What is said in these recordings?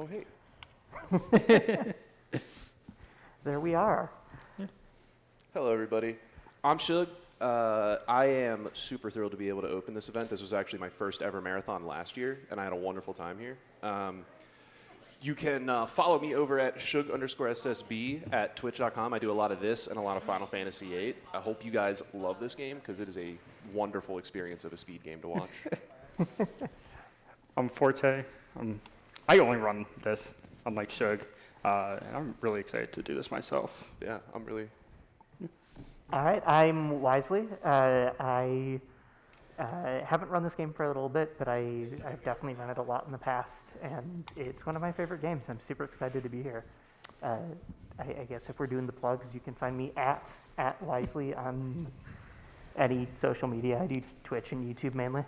Oh, hey. There we are. Hello, everybody. I'm Shug. I am super thrilled to be able to open this event. This was actually my first ever marathon last year, and I had a wonderful time here. You can follow me over at Shug_SSB at twitch.com. I do a lot of this and a lot of Final Fantasy VIII. I hope you guys love this game because it is a wonderful experience of a speed game to watch. I'm Forte. I only run this, unlike Shug, and I'm really excited to do this myself. Yeah, I'm really... All right, I'm Wisely. I haven't run this game for a little bit, but I've definitely run it a lot in the past, and it's one of my favorite games. I'm super excited to be here. I guess if we're doing the plugs, you can find me at Wisely on any social media. I do Twitch and YouTube mainly.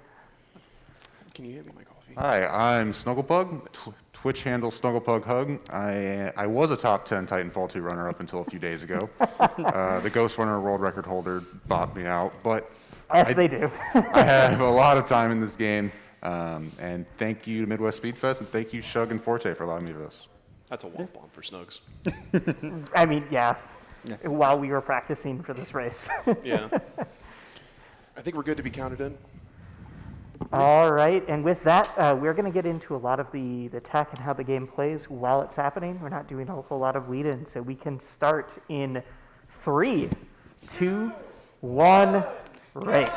Can you hand me my coffee? Hi, I'm Snugglepug, Twitch handle SnugglepugHug. I was a top 10 Titanfall 2 runner up until a few days ago. The Ghost Runner world record holder bought me out, but Yes, they do. I have a lot of time in this game, and thank you to Midwest Speed Fest, and thank you Shug and Forte for allowing me this. That's a womp bomb for Snugs. I mean, yeah, while we were practicing for this race. Yeah. I think we're good to be counted in. All right, and with that, we're going to get into a lot of the tech and how the game plays while it's happening. We're not doing a whole lot of lead-in, so we can start in 3, 2, 1, race.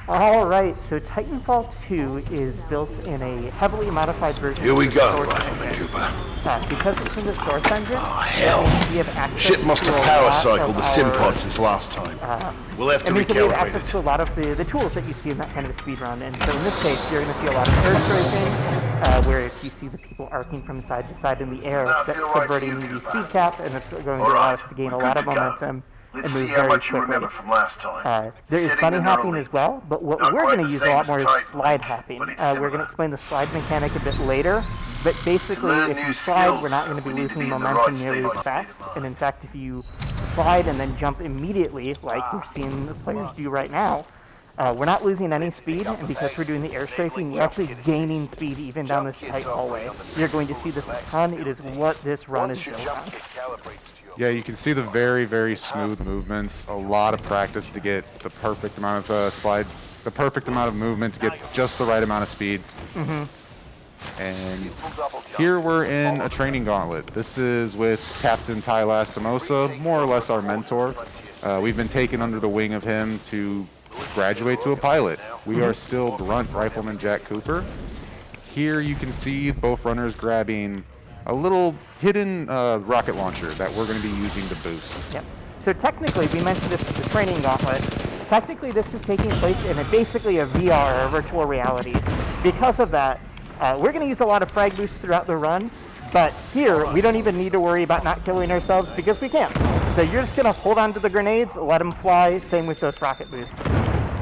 All right, so Titanfall 2 is built in a heavily modified version. Here we of the go, Source Rifleman engine. Cooper. Because it's in the Source engine, Oh, hell. we have access Ship must to have a power lot cycled of the sim our- pod since last time. We'll have to It means that we have recalibrate access it. to a lot of the tools that you see in that kind of a speed run. And so in this case, you're going to see a lot of air strafing, where if you see the people arcing from side to side in the air, that's subverting the speed cap, and it's going to allow us to gain a lot of momentum and move very quickly. From last time. There is bunny hopping as well, but what we're going to use a lot more is slide hopping. We're going to explain the slide mechanic a bit later, but basically if you slide, we're not going to be losing momentum nearly as fast. And in fact, if you slide and then jump immediately, like we're seeing the players do right now, we're not losing any speed, and because we're doing the air strafing, you're actually gaining speed even down this tight hallway. You're going to see this a ton. It is what this run is built on. Yeah, you can see the very, very smooth movements. A lot of practice to get the perfect amount of slide, the perfect amount of movement to get just the right amount of speed. And here we're in a training gauntlet. This is with Captain Ty Lastimosa, more or less our mentor. We've been taken under the wing of him to graduate to a pilot. We are still Grunt Rifleman Jack Cooper. Here you can see both runners grabbing a little hidden rocket launcher that we're going to be using to boost. Yep. So technically, we mentioned this is the training gauntlet. Technically, this is taking place in basically a VR, or virtual reality. Because of that, we're going to use a lot of frag boosts throughout the run, but here, we don't even need to worry about not killing ourselves because we can't. So you're just going to hold on to the grenades, let them fly, same with those rocket boosts.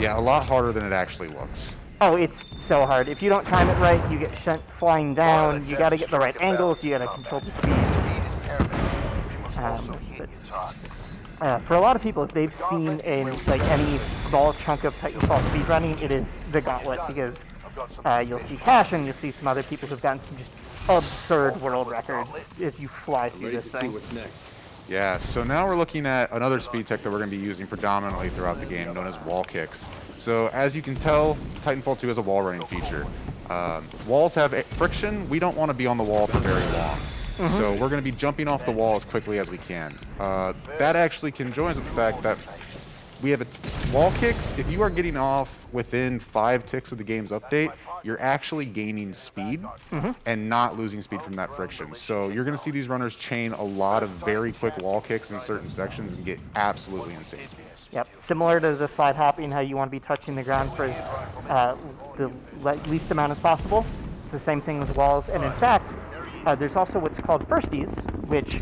Yeah, a lot harder than it actually looks. Oh, it's so hard. If you don't time it right, you get sent flying down. You got to get the right angles. You got to control the speed. For a lot of people, if they've seen any small chunk of Titanfall speedrunning, it is the gauntlet because you'll see Cash and you'll see some other people who've gotten some just absurd world records as you fly through this thing. What's next? Yeah, so now we're looking at another speed tech that we're going to be using predominantly throughout the game, known as wall kicks. So as you can tell, Titanfall 2 has a wall running feature. Walls have friction. We don't want to be on the wall for very long. So we're going to be jumping off the wall as quickly as we can. That actually conjoins with the fact that we have wall kicks. If you are getting off within 5 ticks of the game's update, you're actually gaining speed and not losing speed from that friction. So you're going to see these runners chain a lot of very quick wall kicks in certain sections and get absolutely insane speeds. Yep, similar to the slide hopping, how you want to be touching the ground for the least amount as possible. It's the same thing with walls, and in fact, there's also what's called firsties, which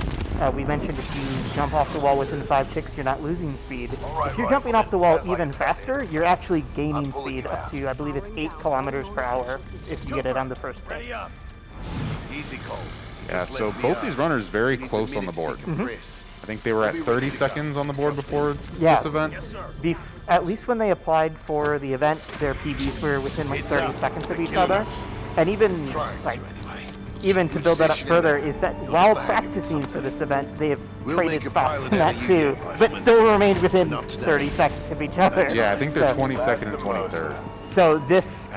we mentioned if you jump off the wall within 5 ticks, you're not losing speed. If you're jumping off the wall even faster, you're actually gaining speed up to, I believe it's 8 kilometers per hour if you get it on the first tick. Yeah, so both these runners very close on the board. I think they were at 30 seconds on the board before this event. at least when they applied for the event, their PBs were within like 30 seconds of each other. And even like, even to build that up further, is that while practicing for this event, they have traded spots in that too, but still remained within 30 seconds of each other. Yeah, I think they're 22nd and 23rd. So this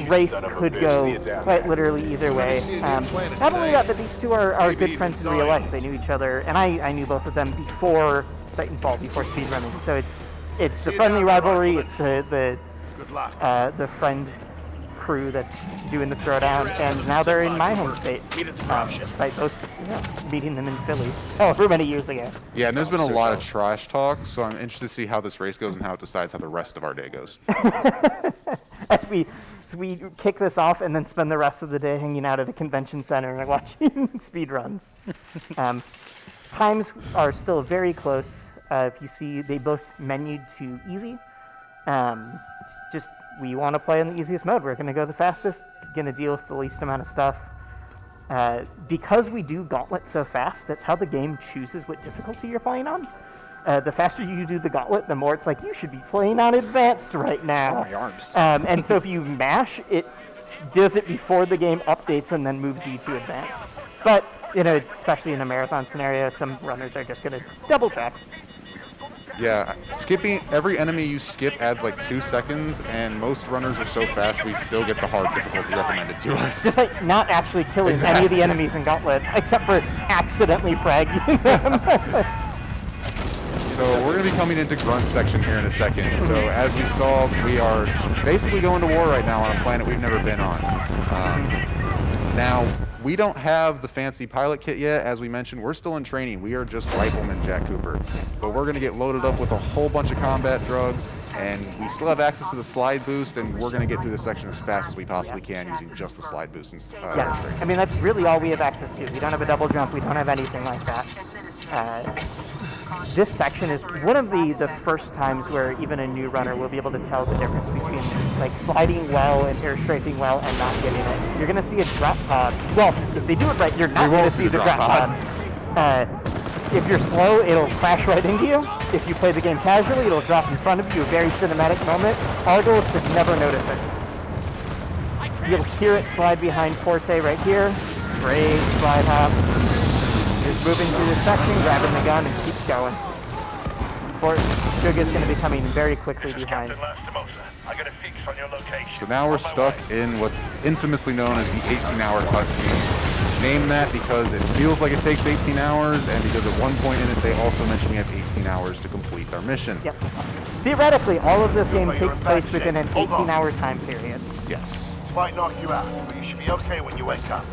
race could go quite literally either way. Not only that, but these two are good friends in real life. They knew each other, and I knew both of them before Titanfall, before speedrunning. So it's the friendly rivalry. It's the friend crew that's doing the throwdown, and now they're in my home state. Despite both meeting them in Philly, however many years ago. Yeah, and there's been a lot of trash talk, so I'm interested to see how this race goes and how it decides how the rest of our day goes. As we kick this off and then spend the rest of the day hanging out at a convention center and watching speed runs. Times are still very close. If you see, they both menued to easy. Just we want to play in the easiest mode. We're going to go the fastest, going to deal with the least amount of stuff. Because we do Gauntlet so fast, that's how the game chooses what difficulty you're playing on. The faster you do the Gauntlet, the more it's like, you should be playing on Advanced right now. Oh, my arms. And so if you mash, it does it before the game updates and then moves you to Advanced. But, especially in a marathon scenario, some runners are just going to double check. Yeah, skipping every enemy you skip adds like 2 seconds, and most runners are so fast we still get the hard difficulty recommended to us. Just like not actually killing any of the enemies in Gauntlet, except for accidentally fragging them. So we're going to be coming into Grunt section here in a second. So as we saw, we are basically going to war right now on a planet we've never been on. Now, we don't have the fancy pilot kit yet. As we mentioned, we're still in training. We are just Rifleman Jack Cooper. But we're going to get loaded up with a whole bunch of combat drugs, and we still have access to the slide boost, and we're going to get through this section as fast as we possibly can using just the slide boost. Yeah, I mean, that's really all we have access to. We don't have a double jump. We don't have anything like that. This section is one of the first times where even a new runner will be able to tell the difference between like sliding well and air strafing well and not getting it. You're going to see a drop pod. Well, if they do it right, you're not going to see the drop pod. If you're slow, it'll crash right into you. If you play the game casually, it'll drop in front of you, a very cinematic moment. Our goal is to never notice it. You'll hear it slide behind Forte right here. Great slide hop. Just moving through this section, grabbing the gun, and keeps going. Suga's going to be coming very quickly behind. So now we're stuck in what's infamously known as the 18-hour cutscene. Named that because it feels like it takes 18 hours, and because at one point in it they also mentioned we have 18 hours to complete our mission. Yep. Theoretically, all of this game takes place within an 18-hour time period. Yes. This might knock you out, but you should be okay when you wake up.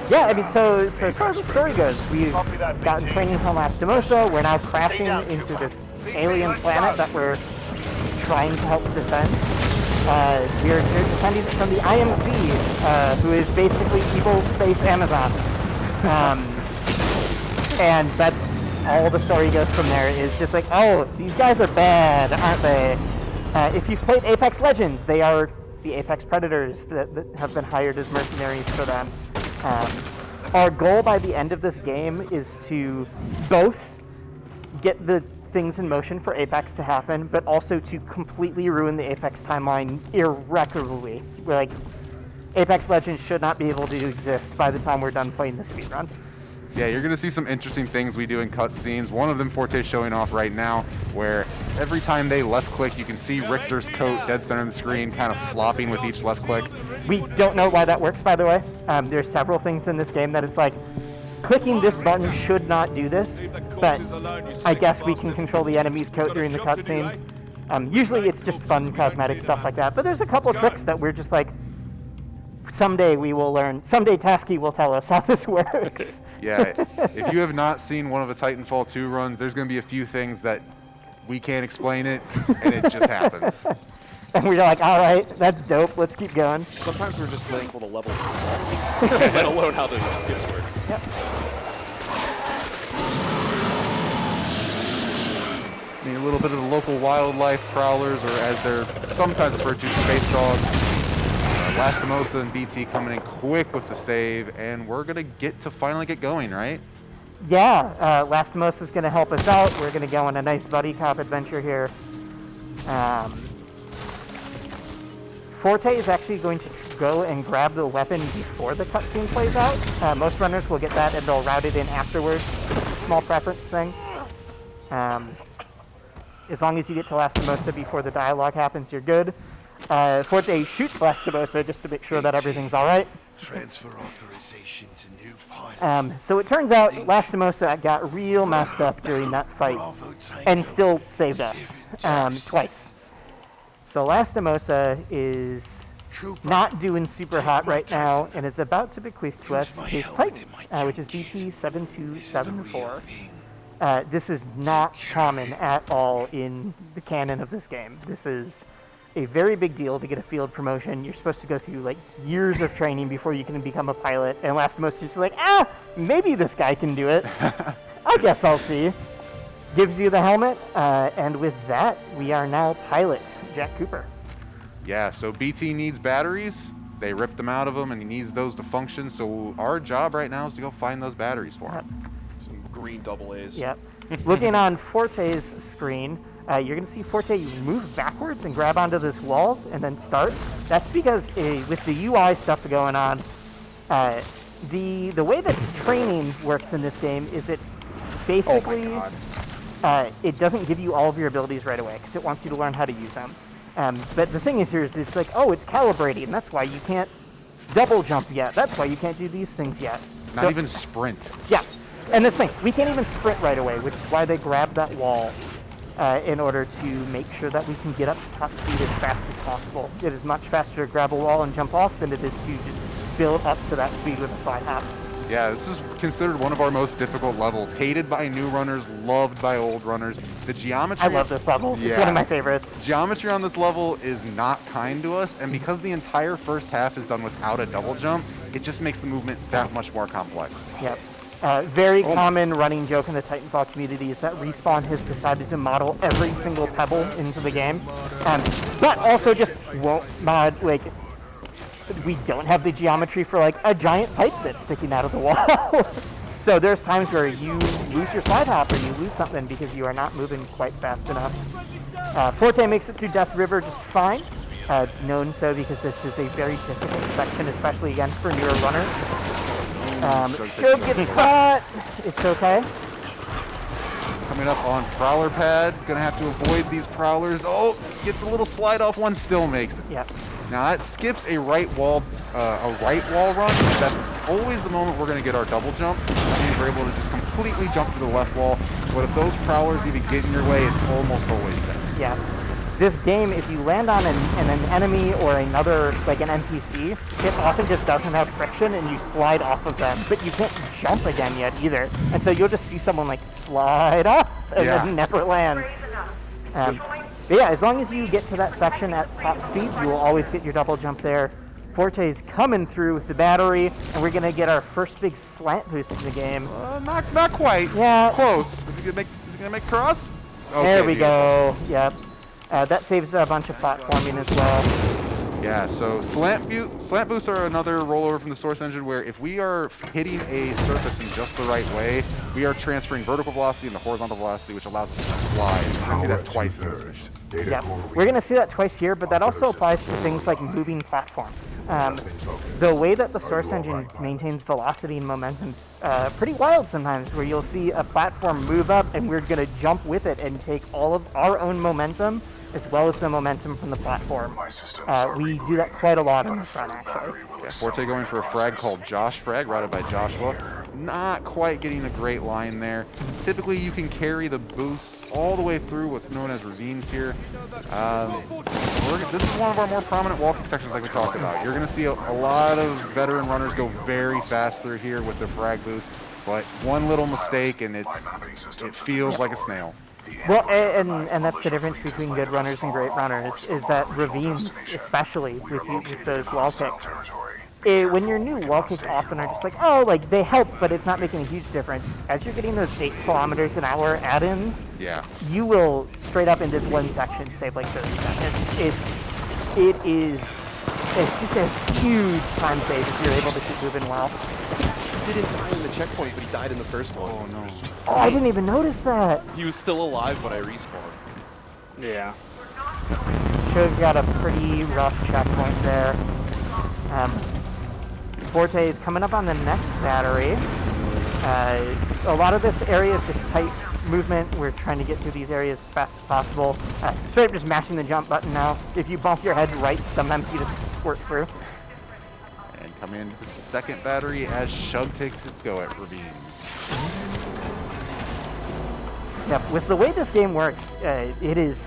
Yeah, I mean, so as far as the story goes, we've gotten training from Lastimosa. We're now crashing into this alien planet that we're trying to help defend. We're defending it from the IMC, who is basically evil space Amazon. And that's all the story goes from there, is just like, oh, these guys are bad, aren't they? If you've played Apex Legends, they are the Apex Predators that have been hired as mercenaries for them. Our goal by the end of this game is to both get the things in motion for Apex to happen, but also to completely ruin the Apex timeline irreparably. Like, Apex Legends should not be able to exist by the time we're done playing the speedrun. Yeah, you're going to see some interesting things we do in cutscenes. One of them Forte's showing off right now, where every time they left-click, you can see Richter's coat dead center of the screen, kind of flopping with each left-click. We don't know why that works, by the way. There's several things in this game that it's like, clicking this button should not do this, but I guess we can control the enemy's coat during the cutscene. Usually it's just fun cosmetic stuff like that, but there's a couple tricks that we're just like, someday we will learn. Someday Tasky will tell us how this works. Yeah, if you have not seen one of the Titanfall 2 runs, there's going to be a few things that we can't explain it, and it just happens. And we're like, all right, that's dope. Let's keep going. Sometimes we're just thankful the level works, let alone how the skips work. Yep. I mean, a little bit of the local wildlife prowlers, or as they're sometimes referred to, space dogs. Lastimosa and BT coming in quick with the save, and we're going to finally get going, right? Lastimos is going to help us out. We're going to go on a nice buddy cop adventure here. Forte is actually going to go and grab the weapon before the cutscene plays out. Most runners will get that and they'll route it in afterwards. It's a small preference thing. As long as you get to Lastimosa before the dialogue happens, you're good. Forte shoots Lastimosa just to make sure that everything's all right. Transfer authorization to new pilot. So it turns out Lastimosa got real messed up during that fight and still saved us twice. So Lastimosa is not doing super hot right now, and it's about to bequeath to us his Titan, which is BT7274. This is not common at all in the canon of this game. This is a very big deal to get a field promotion. You're supposed to go through like years of training before you can become a pilot, and Lastimosa is like, maybe this guy can do it. I guess I'll see. Gives you the helmet, and with that, we are now pilot Jack Cooper. Yeah, so BT needs batteries. They ripped them out of him, and he needs those to function. So our job right now is to go find those batteries for him. Some green double A's. Yep. Looking on Forte's screen, you're going to see Forte move backwards and grab onto this wall and then start. That's because with the UI stuff going on, the way that training works in this game is it basically it doesn't give you all of your abilities right away because it wants you to learn how to use them. But the thing is here is it's like, it's calibrating, and that's why you can't double jump yet. That's why you can't do these things yet. Not even sprint. Yeah. And the thing, we can't even sprint right away, which is why they grabbed that wall in order to make sure that we can get up to top speed as fast as possible. It is much faster to grab a wall and jump off than it is to just build up to that speed with a slide hop. Yeah, this is considered one of our most difficult levels. Hated by new runners, loved by old runners. The geometry... I love this level. It's one of my favorites. Geometry on this level is not kind to us, and because the entire first half is done without a double jump, it just makes the movement that much more complex. Yep. Very common running joke in the Titanfall community is that Respawn has decided to model every single pebble into the game, but also just won't mod, we don't have the geometry for a giant pipe that's sticking out of the wall. So there's times where you lose your slide hop or you lose something because you are not moving quite fast enough. Forte makes it through Death River just fine. Known so because this is a very difficult section, especially again for newer runners. Should get caught. It's okay. Coming up on Prowler Pad. Gonna have to avoid these Prowlers. Oh, gets a little slide off one, still makes it. Yep. Now that skips a right wall run. That's always the moment we're gonna get our double jump. That means we're able to just completely jump to the left wall. But if those Prowlers even get in your way, it's almost always dead. Yeah. This game, if you land on an enemy or another, an NPC, it often just doesn't have friction and you slide off of them, but you can't jump again yet either. And so you'll just see someone slide off and then never land. But yeah, as long as you get to that section at top speed, you will always get your double jump there. Forte's coming through with the battery, and we're going to get our first big slant boost in the game. Not quite. Yeah. Close. Is he gonna make cross? Okay, there we beautiful. go. Yep. That saves a bunch of platforming as well. Yeah, so slant boosts are another rollover from the source engine where if we are hitting a surface in just the right way, we are transferring vertical velocity and the horizontal velocity, which allows us to fly. I see that twice in this. Yeah, we're going to see that twice here, but that also applies to things like moving platforms. The way that the source engine maintains velocity and momentum's pretty wild sometimes, where you'll see a platform move up and we're going to jump with it and take all of our own momentum as well as the momentum from the platform. We do that quite a lot in this run, actually. Yeah, Forte going for a frag called Josh Frag, routed by Joshua. Not quite getting a great line there. Typically, you can carry the boost all the way through what's known as ravines here. This is one of our more prominent walking sections like we talked about. You're going to see a lot of veteran runners go very fast through here with the frag boost, but one little mistake and it feels like a snail. Well, and that's the difference between good runners and great runners, is that ravines, especially with those wall kicks. When you're new, wall kicks often are just they help, but it's not making a huge difference. As you're getting those 8 kilometers an hour add-ins, you will straight up in this one section save 30 seconds. It's just a huge time save if you're able to keep moving well. didn't die in the checkpoint, but he died in the first one. Oh no. Oh, I didn't even notice that. He was still alive when I respawned. Yeah. Should have got a pretty rough checkpoint there. Forte is coming up on the next battery. A lot of this area is just tight movement. We're trying to get through these areas as fast as possible. Straight up just mashing the jump button now. If you bump your head right, sometimes you just squirt through. And coming into the second battery as Shug takes its go at Ravines. Yep, with the way this game works, it is,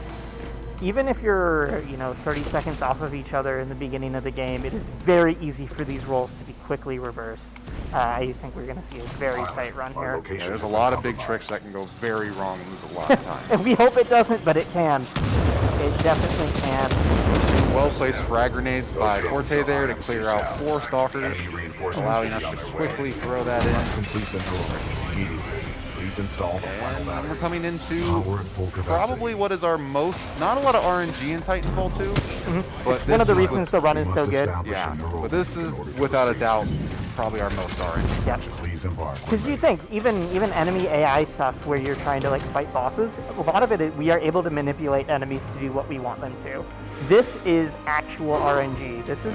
even if you're, 30 seconds off of each other in the beginning of the game, it is very easy for these rolls to be quickly reversed. I think we're going to see a very tight run here. Yeah, there's a lot of big tricks that can go very wrong and lose a lot of time. And we hope it doesn't, but it can. It definitely can. Well-placed frag grenades by Forte there to clear out 4 stalkers, allowing us to quickly throw that in. Complete the null immediately. Please install the final And battery. we're coming into Power at full capacity. probably what is our most, not a lot of RNG in Titanfall 2, but One of the this is reasons the run is so good. yeah, but this is without a doubt probably our most RNG. Yep. Please embark. Because you think, even enemy AI stuff where you're trying to fight bosses, a lot of it is we are able to manipulate enemies to do what we want them to. This is actual RNG. This is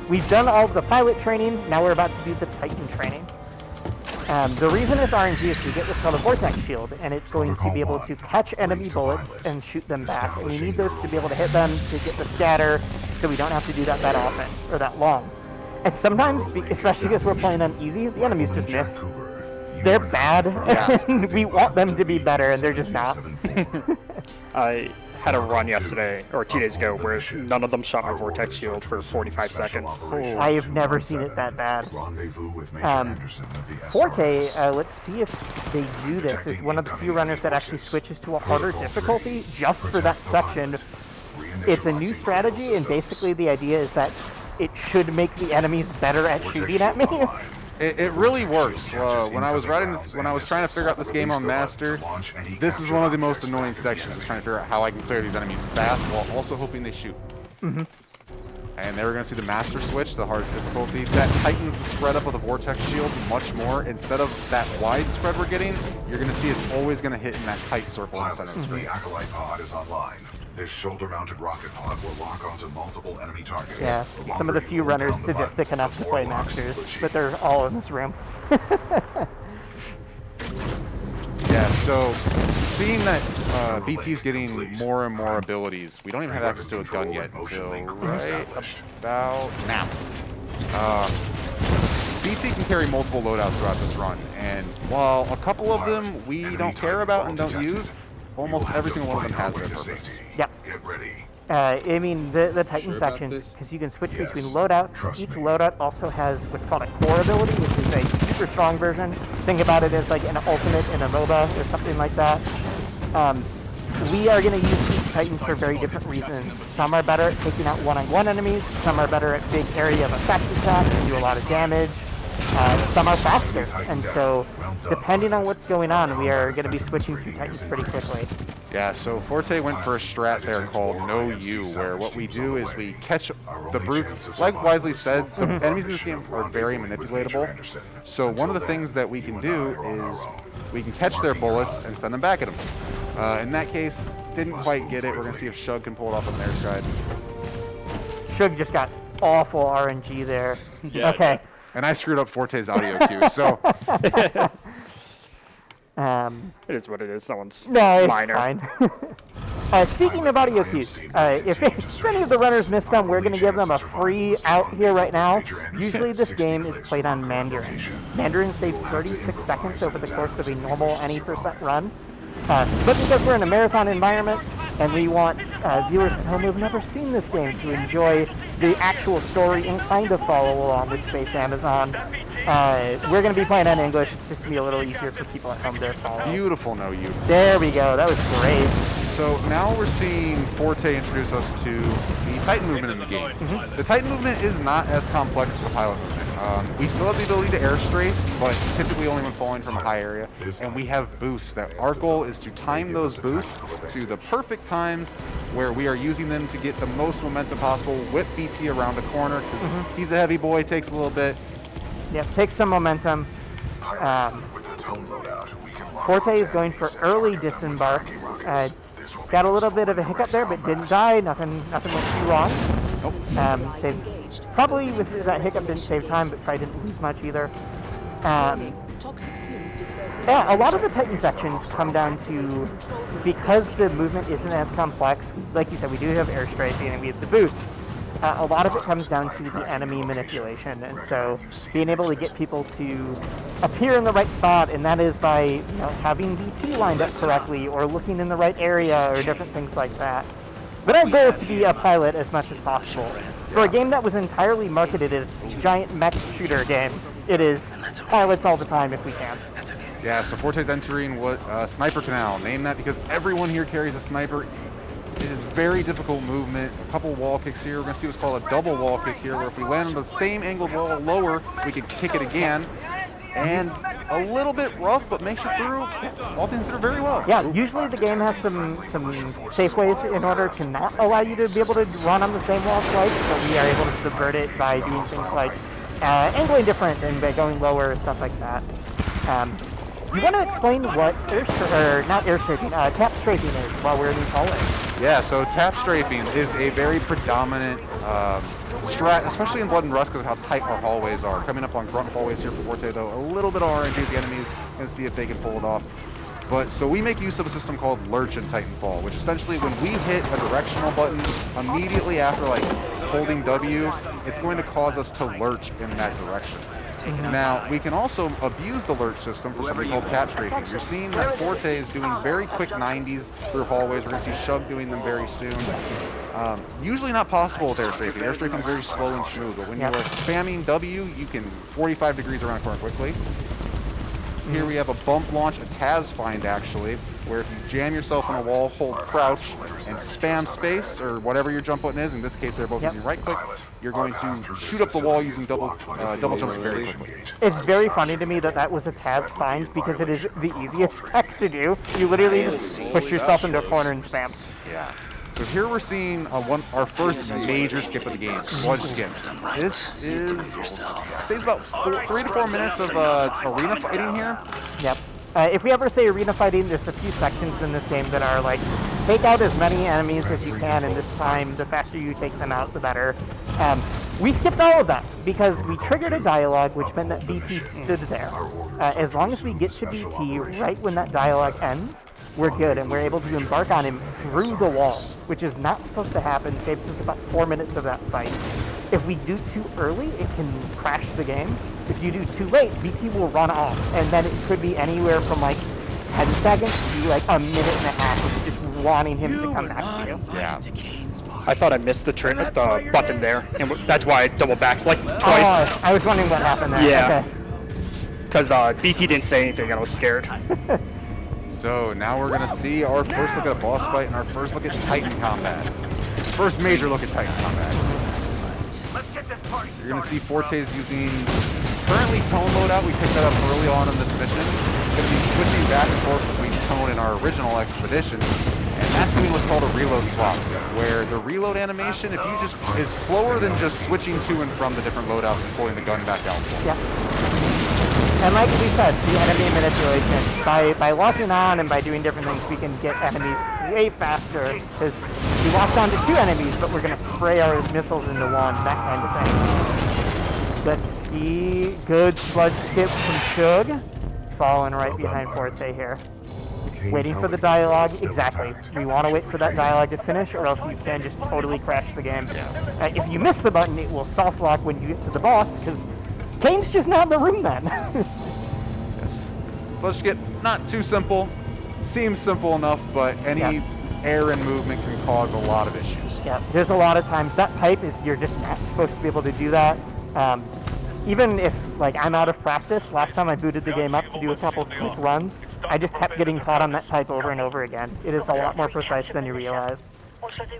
we've done all of the pilot training, now we're about to do the Titan training. The reason it's RNG is we get what's called a vortex shield, and it's going to be able to catch enemy bullets and shoot them back. And we need those to be able to hit them to get the scatter, so we don't have to do that often or that long. And sometimes, especially because we're playing on easy, the enemies just miss. They're bad, and we want them to be better, and they're just not. I had a run yesterday, or 2 days ago, where none of them shot my vortex shield for 45 seconds. I have never seen it that bad. Rendezvous with Major Anderson of the Forte, let's see if they do this, is one of the few runners that actually switches to a harder difficulty just for that section. It's a new strategy, and basically the idea is that it should make the enemies better at shooting at me. It really works. When I was writing this, when I was trying to figure out this game on Master, this is one of the most annoying sections, is trying to figure out how I can clear these enemies fast while also hoping they shoot. And they were going to see the Master switch, the hardest difficulty. That tightens the spread up of the Vortex Shield much more. Instead of that wide spread we're getting, you're going to see it's always going to hit in that tight circle in the center of the screen. The Acolyte pod is online. This shoulder-mounted rocket pod will lock onto multiple enemy targets. Yeah, some of the few runners sadistic enough to play Masters, but they're all in this room. Yeah, so seeing that BT is getting more and more abilities, we don't even have access to a gun yet until right about now. BT can carry multiple loadouts throughout this run, and while a couple of them we don't care about and don't use, almost every single one of them has their purpose. Yep. Get ready. I mean, the Titan sections, because you can switch between loadouts. Each loadout also has what's called a core ability, which is a super strong version. Think about it as like an ultimate in a MOBA or something like that. We are going to use these Titans for very different reasons. Some are better at taking out one-on-one enemies. Some are better at big area of effect attacks and do a lot of damage. Some are faster, and so depending on what's going on, we are going to be switching through Titans pretty quickly. Yeah, so Forte went for a strat there called No You, where what we do is we catch the brutes. Like Wisely said, the enemies in this game are very manipulatable. So one of the things that we can do is we can catch their bullets and send them back at them. In that case, didn't quite get it. We're going to see if Shug can pull it off on their side. Shug just got awful RNG there. Yeah, okay. And I screwed up Forte's audio cue, so... It is what it is. Someone's No, it's minor. fine. Speaking of audio cues, if any of the runners miss them, we're going to give them a free out here right now. Usually this game is played on Mandarin. Mandarin saves 36 seconds over the course of a normal any % run. But because we're in a marathon environment, and we want viewers at home who have never seen this game to enjoy the actual story and kind of follow along with Space Amazon, we're going to be playing on English. It's just going to be a little easier for people at home to follow. Beautiful No You. There we go. That was great. So now we're seeing Forte introduce us to the Titan movement in the game. The Titan movement is not as complex as the pilot movement. We still have the ability to air strafe, but typically only when falling from a high area. And we have boosts that our goal is to time those boosts to the perfect times where we are using them to get the most momentum possible, whip BT around the corner, because he's a heavy boy, takes a little bit. Yep, take some momentum. Forte is going for early disembark. Got a little bit of a hiccup there, but didn't die. Nothing went too wrong. Probably with that hiccup didn't save time, but probably didn't lose much either. Yeah, a lot of the Titan sections come down to, because the movement isn't as complex, like you said, we do have airstrafing and we have the boosts. A lot of it comes down to the enemy manipulation, and so being able to get people to appear in the right spot, and that is by having DT lined up correctly, or looking in the right area, or different things like that. But our goal is to be a pilot as much as possible. For a game that was entirely marketed as a giant mech shooter game, it is pilots all the time if we can. Yeah, so Forte's entering what Sniper Canal. Named that because everyone here carries a sniper. It is very difficult movement. A couple wall kicks here. We're going to see what's called a double wall kick here, where if we land on the same angled wall lower, we can kick it again. And a little bit rough, but makes it through, all things considered, very well. Yeah, usually the game has some safe ways in order to not allow you to be able to run on the same wall twice, but we are able to subvert it by doing things like angling different and by going lower and stuff like that. You want to explain what tap strafing is while we're in these hallways? Yeah, so tap strafing is a very predominant strat, especially in Blood and Rust, because of how tight our hallways are. Coming up on grunt hallways here for Forte, though, a little bit of RNG with the enemies, and see if they can pull it off. But so we make use of a system called Lurch in Titanfall, which essentially when we hit a directional button immediately after holding W, it's going to cause us to lurch in that direction. Now, we can also abuse the lurch system for something called tap strafing. You're seeing that Forte is doing very quick 90s through hallways. We're going to see Shug doing them very soon. Usually not possible with air strafing. Air strafing is very slow and smooth, but when you are spamming W, you can 45 degrees around a corner quickly. Here we have a bump launch, a Taz find actually, where if you jam yourself in a wall, hold crouch, and spam space, or whatever your jump button is, in this case they're both using right click, you're going to shoot up the wall using double jumps very quickly. It's very funny to me that was a Taz find, because it is the easiest tech to do. You literally just push yourself into a corner and spam. Yeah. So here we're seeing our first major skip of the game, sludge skip. This saves about 3 to 4 minutes of arena fighting here. Yep. If we ever say arena fighting, there's a few sections in this game that are like, take out as many enemies as you can in this time. The faster you take them out, the better. We skipped all of that because we triggered a dialogue, which meant that BT stood there. As long as we get to BT right when that dialogue ends, we're good, and we're able to embark on him through the wall, which is not supposed to happen. Saves us about 4 minutes of that fight. If we do too early, it can crash the game. If you do too late, BT will run off, and then it could be anywhere from 10 seconds to a minute and a half of just wanting him to come back to you. Yeah. I thought I missed the button there, and that's why I doubled back twice. Oh, I was wondering what happened there. Yeah. Okay. Because BT didn't say anything, and I was scared. So now we're going to see our first look at a boss fight and our first look at Titan combat. First major look at Titan combat. You're going to see Forte's using currently Tone loadout. We picked that up early on in this mission. Going to be switching back and forth between Tone and our original expedition. And that's doing what's called a reload swap, where the reload animation, is slower than just switching to and from the different loadouts and pulling the gun back out. Yeah. And like we said, the enemy manipulation, by locking on and by doing different things, we can get enemies way faster, because we locked on to 2 enemies, but we're going to spray our missiles into one, that kind of thing. Let's see, good sludge skip from Shug, falling right behind Forte here. Waiting for the dialogue, exactly. We want to wait for that dialogue to finish, or else you can just totally crash the game. If you miss the button, it will soft lock when you get to the boss, because Kane's just not in the room then. Yes. So let's get not too simple. Seems simple enough, but any error in movement can cause a lot of issues. Yeah, there's a lot of times that pipe you're just not supposed to be able to do that. Even if I'm out of practice, last time I booted the game up to do a couple of quick runs, I just kept getting caught on that pipe over and over again. It is a lot more precise than you realize.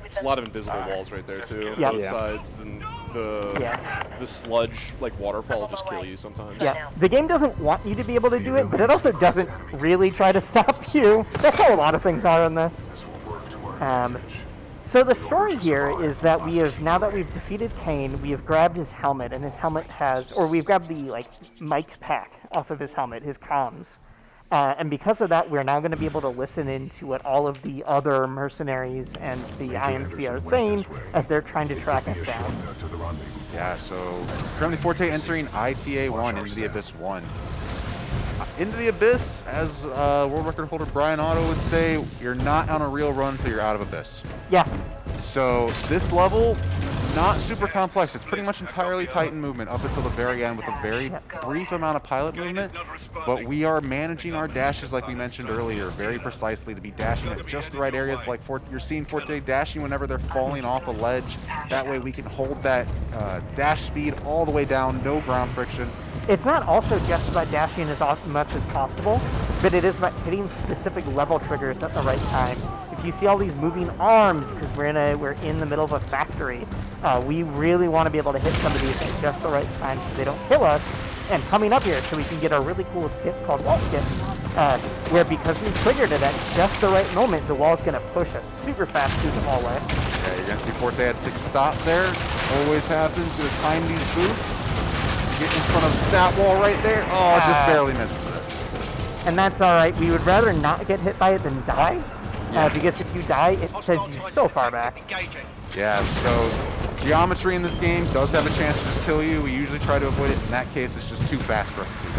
It's a lot of invisible walls right there too, on Yep. both sides, and the sludge waterfall will just kill you sometimes. Yeah, the game doesn't want you to be able to do it, but it also doesn't really try to stop you. That's how a lot of things are in this. So the story here is that now that we've defeated Kane, we have grabbed his helmet, and his helmet we've grabbed the mic pack off of his helmet, his comms. And because of that, we're now going to be able to listen into what all of the other mercenaries and the IMC are saying as they're trying to track us down. Yeah, so currently Forte entering ITA 1, Into the Abyss 1. Into the Abyss, as world record holder Brian Otto would say, you're not on a real run until you're out of Abyss. Yeah. So this level, not super complex. It's pretty much entirely Titan movement up until the very end with a very brief amount of pilot movement. But we are managing our dashes like we mentioned earlier very precisely to be dashing at just the right areas. Like you're seeing Forte dashing whenever they're falling off a ledge. That way we can hold that dash speed all the way down, no ground friction. It's not also just about dashing as much as possible, but it is about hitting specific level triggers at the right time. If you see all these moving arms, because we're in the middle of a factory, we really want to be able to hit some of these at just the right time so they don't kill us. And coming up here, so we can get a really cool skip called wall skip, where because we triggered it at just the right moment, the wall's going to push us super fast through the hallway. Yeah, you're going to see Forte had to take a stop there. Always happens. Going to time these boosts. Get in front of that wall right there. Oh, just barely misses it. And that's all right. We would rather not get hit by it than die, because if you die, it sends you so far back. Yeah, so geometry in this game does have a chance to just kill you. We usually try to avoid it. In that case, it's just too fast for us to do.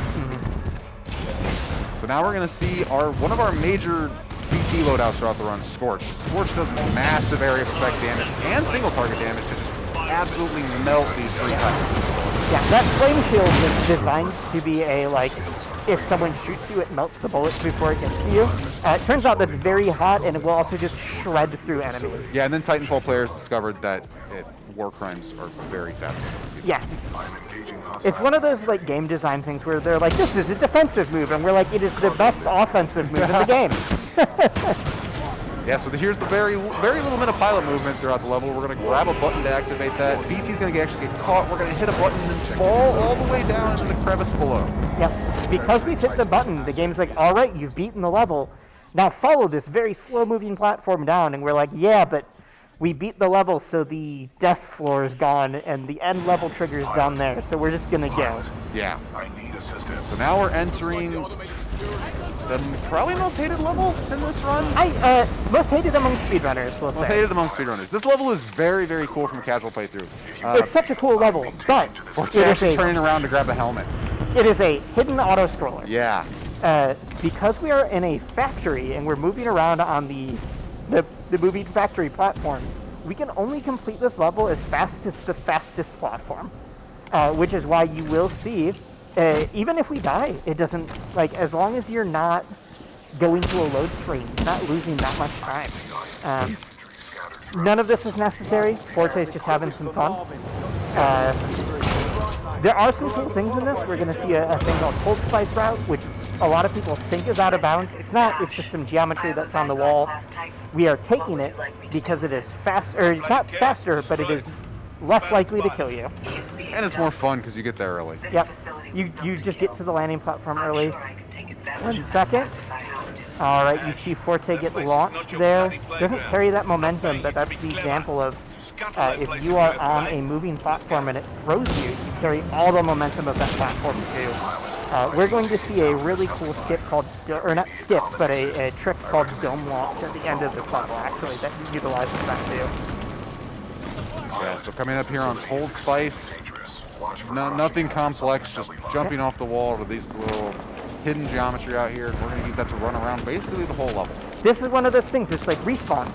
So now we're going to see one of our major BT loadouts throughout the run, Scorch. Scorch does massive area of effect damage and single target damage to just absolutely melt these three Titans. Yeah, that flame shield is designed to be if someone shoots you, it melts the bullets before it gets to you. It turns out that's very hot, and it will also just shred through enemies. Yeah, and then Titanfall players discovered that war crimes are very fast. Yeah. It's one of those game design things where they're like, this is a defensive move, and we're like, it is the best offensive move in the game. Yeah, so here's the very little bit of pilot movement throughout the level. We're going to grab a button to activate that. BT's going to actually get caught. We're going to hit a button and fall all the way down into the crevice below. Yep. Because we've hit the button, the game's like, all right, you've beaten the level. Now follow this very slow-moving platform down. And we're like, yeah, but we beat the level, so the death floor is gone, and the end level trigger is down there. So we're just going to go. Yeah. So now we're entering the probably most hated level in this run. Most hated among speedrunners, we'll say. Most hated among speedrunners. This level is very, very cool from a casual playthrough. It's such a cool level, but it is turning around to grab a helmet. It is a hidden auto-scroller. Yeah. Because we are in a factory and we're moving around on the moving factory platforms, we can only complete this level as fast as the fastest platform, which is why you will see. Even if we die, it doesn't, as long as you're not going to a load screen, not losing that much time. None of this is necessary. Forte's just having some fun. There are some cool things in this. We're going to see a thing called Cold Spice Route, which a lot of people think is out of bounds. It's not. It's just some geometry that's on the wall. We are taking it because it is fast, or it's not faster, but it is less likely to kill you. And it's more fun because you get there early. Yep. You just get to the landing platform early. 1 second. All right, you see Forte get launched there. Doesn't carry that momentum, but that's the example of if you are on a moving platform and it throws you, you carry all the momentum of that platform too. We're going to see a really cool skip called, or not skip, but a trick called Dome Launch at the end of this level, actually, that utilizes that too. Yeah, so coming up here on Cold Spice, nothing complex, just jumping off the wall to these little hidden geometry out here. We're going to use that to run around basically the whole level. This is one of those things, it's like Respawn.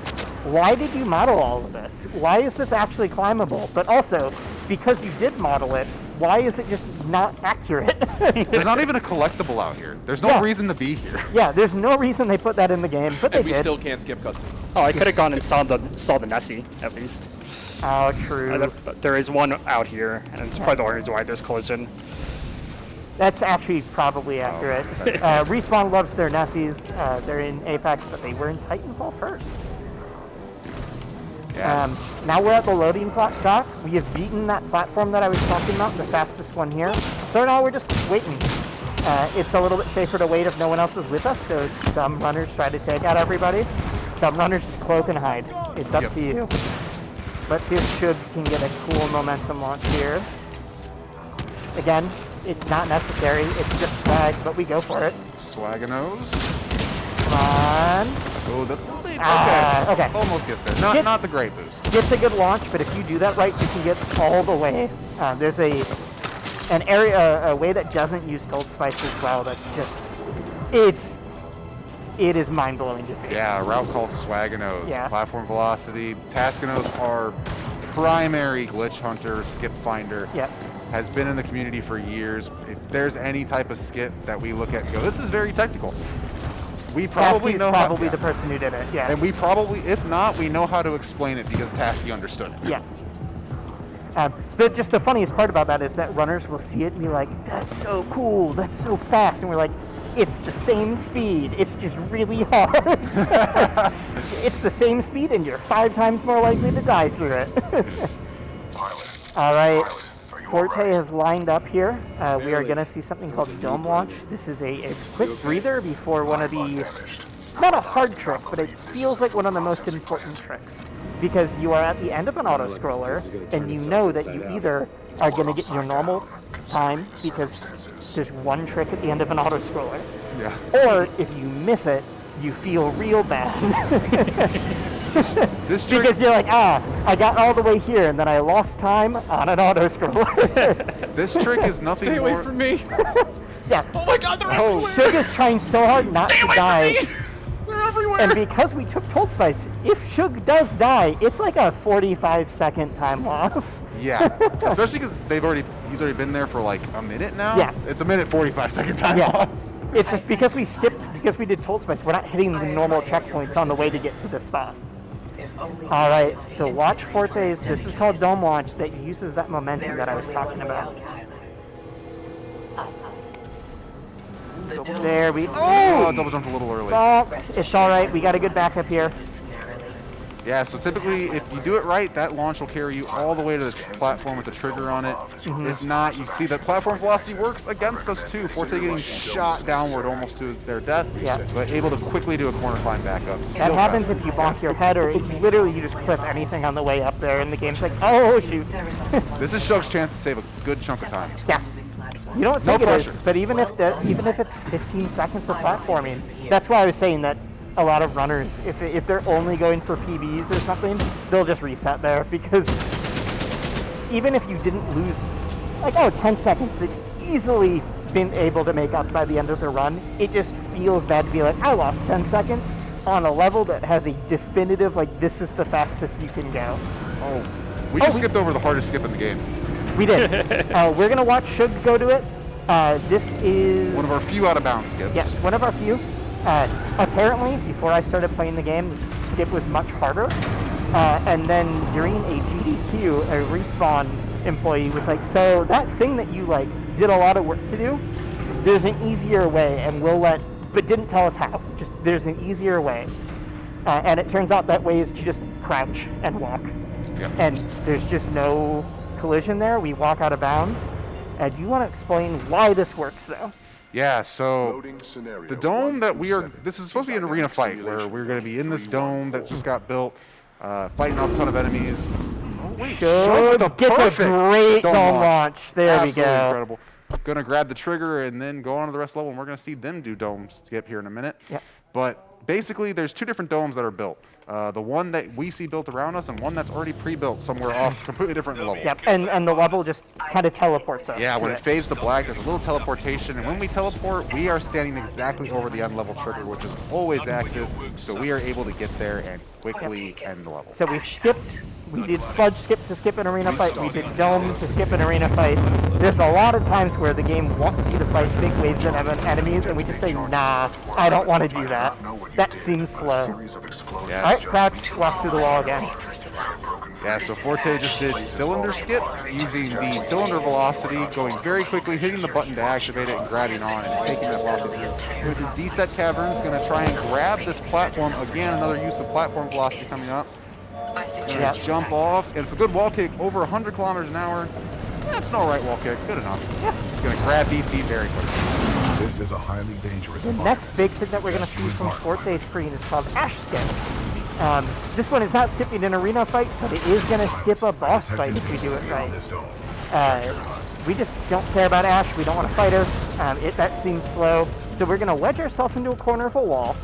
Why did you model all of this? Why is this actually climbable? But also, because you did model it, why is it just not accurate? There's not even a collectible out here. There's no reason to be here. Yeah, there's no reason they put that in the game, but and they we did. still can't skip cutscenes. Oh, I could have gone and saw the Nessie, at least. Oh, true. There is one out here, and it's probably the only reason why there's collision. That's actually probably accurate. Respawn loves their Nessies. They're in Apex, but they were in Titanfall first. Yes. Now we're at the loading dock. We have beaten that platform that I was talking about, the fastest one here. So now we're just waiting. It's a little bit safer to wait if no one else is with us, so some runners try to take out everybody. Some runners just cloak and hide. It's up to you. Let's see if Shug can get a cool momentum launch here. Again, it's not necessary. It's just swag, but we go for it. Swaggin-Os. Come on. Oh, Okay. Almost gets there. Not the great boost. It's a good launch, but if you do that right, you can get all the way. There's an area, a way that doesn't use Gold Spice as well. That's just, it is mind-blowing to see. Yeah, a route called Swaggin-Os. Yeah. Platform velocity. Taskinos are primary glitch hunter, skip finder. Yep. Has been in the community for years. If there's any type of skip that we look at and go, this is very technical, we probably Taski's know probably the person who did it. Yeah. And we probably, if not, we know how to explain it because Tasky understood it. Yeah. Just the funniest part about that is that runners will see it and be like, that's so cool, that's so fast. And we're like, it's the same speed, it's just really hard. It's the same speed and you're 5 times more likely to die through it. All right, Forte has lined up here. We are going to see something called Dome Launch. This is a quick breather before one of the, not a hard trick, but it feels like one of the most important tricks. Because you are at the end of an auto-scroller, and you know that you either are going to get your normal time, because there's one trick at the end of an auto-scroller, Yeah. or if you miss it, you feel real bad. This trick, Because you're like, I got all the way here, and then I lost time on an auto-scroller. this trick is nothing Stay more. away from me. Yeah. Oh my god, they're everywhere. Shug is trying so hard not to die. They're everywhere. And because we took Cold Spice, if Shug does die, it's like a 45-second time loss. Yeah, especially because he's already been there for like a minute now. Yeah. It's a minute 45-second time Yeah. loss. It's just because we did Cold Spice, we're not hitting the normal checkpoints on the way to get to the spot. All right, so watch Forte's, this is called Dome Launch, that uses that momentum that I was talking about. There we Oh, double jumped a little early. Oh, it's all right. We got a good backup here. Yeah, so typically if you do it right, that launch will carry you all the way to the platform with the trigger on it. If not, you see that platform velocity works against us too. Forte getting shot downward almost to their death, Yeah. but able to quickly do a corner climb back up. That Still happens fast. if you bonk your head, or if literally you just clip anything on the way up there, and the game's like, oh shoot. This is Shug's chance to save a good chunk of time. Yeah. You don't No think it is, pressure. but even if it's 15 seconds of platforming, that's why I was saying that a lot of runners, if they're only going for PBs or something, they'll just reset there, because even if you didn't lose, like, 10 seconds, that's easily been able to make up by the end of the run. It just feels bad to be like, I lost 10 seconds on a level that has a definitive, like, this is the fastest you can go. Oh, we just skipped over the hardest skip in the game. We did. We're going to watch Shug go to it. This is One of our few out-of-bounds skips. yes, one of our few. Apparently, before I started playing the game, this skip was much harder. And then during a GDQ, a Respawn employee was like, so that thing that you like did a lot of work to do, there's an easier way, and but didn't tell us how. Just there's an easier way. And it turns out that way is to just crouch and walk. Yep. And there's just no collision there. We walk out of bounds. Do you want to explain why this works, though? Yeah, so the dome that this is supposed to be an arena fight where we're going to be in this dome that's just got built, fighting off a ton of enemies. Oh, wait, Shug with a Gets a perfect great dome launch. There Absolutely we go. incredible. Gonna grab the trigger and then go on to the rest of the level, and we're gonna see them do dome skip here in a minute. Yep. But basically, there's 2 different domes that are built. The one that we see built around us, and one that's already pre-built somewhere off, completely different level. Yep, and the level just kind of teleports us. Yeah, to when it fades to black, there's a little teleportation, and when we teleport, we are standing exactly over the end level trigger, which is always active, so we are able to get there and quickly end the level. So we did sludge skip to skip an arena fight, we did dome to skip an arena fight. There's a lot of times where the game wants you to fight big waves of enemies, and we just say, nah, I don't want to do that. That seems slow. Yeah, Alright, crouch, walk through the wall again. yeah, so Forte just did cylinder skip, using the cylinder velocity, going very quickly, hitting the button to activate it, and grabbing on and taking that velocity. Going through D-set caverns, going to try and grab this platform. Again, another use of platform velocity coming up. Gonna Yep. jump off, and for a good wall kick, over 100 kilometers an hour. That's an alright wall kick, good enough. Yeah. Gonna grab BT very quickly. This is a highly dangerous The next big thing that we're going to see from Forte's screen is called Ash Skip. This one is not skipping an arena fight, but it is going to skip a boss fight if we do it right. We just don't care about Ash. We don't want to fight her. That seems slow. So we're going to wedge ourselves into a corner of a wall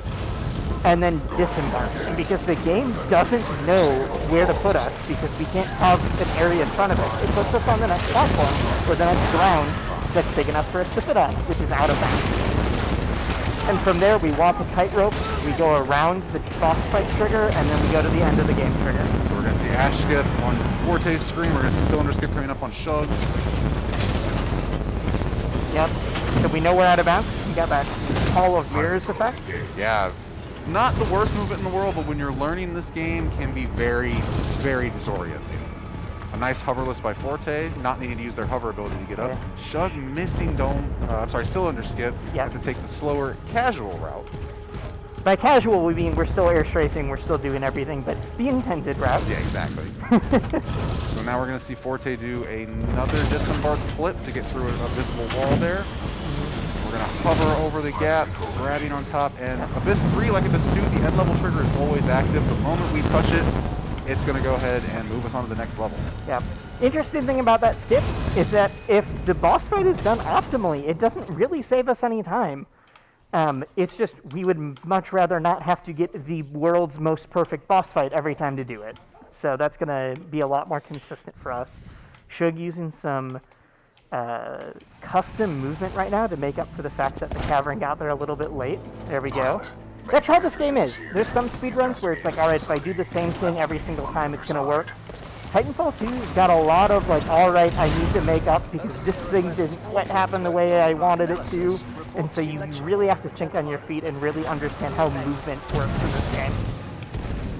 and then disembark. And because the game doesn't know where to put us, because we can't have an area in front of us, it puts us on the next platform or the next ground that's big enough for us to fit on, which is out of bounds. And from there, we walk a tightrope, we go around the boss fight trigger, and then we go to the end of the game trigger. So we're going to see Ash skip on Forte's screen, we're going to see Cylinder skip coming up on Shug's. Yep. So we know we're out of bounds because we got that Hall of Mirrors effect. Yeah, not the worst movement in the world, but when you're learning this game, can be very, very disorienting. A nice hoverless by Forte, not needing to use their hover ability to get up. Shug missing Cylinder skip. Yeah. Have to take the slower, casual route. By casual, we mean we're still air strafing, we're still doing everything, but the intended route. Yeah, exactly. So now we're going to see Forte do another disembark flip to get through a visible wall there. We're going to hover over the gap, grabbing on top, and Abyss 3, like Abyss 2, the end level trigger is always active. The moment we touch it, it's going to go ahead and move us on to the next level. Yeah. Interesting thing about that skip is that if the boss fight is done optimally, it doesn't really save us any time. It's just we would much rather not have to get the world's most perfect boss fight every time to do it. So that's going to be a lot more consistent for us. Shug using some custom movement right now to make up for the fact that the cavern got there a little bit late. There we go. That's how this game is. There's some speedruns where it's like, all right, if I do the same thing every single time, it's going to work. Titanfall 2's got a lot of like, all right, I need to make up because this thing didn't quite happen the way I wanted it to. And so you really have to think on your feet and really understand how movement works in this game.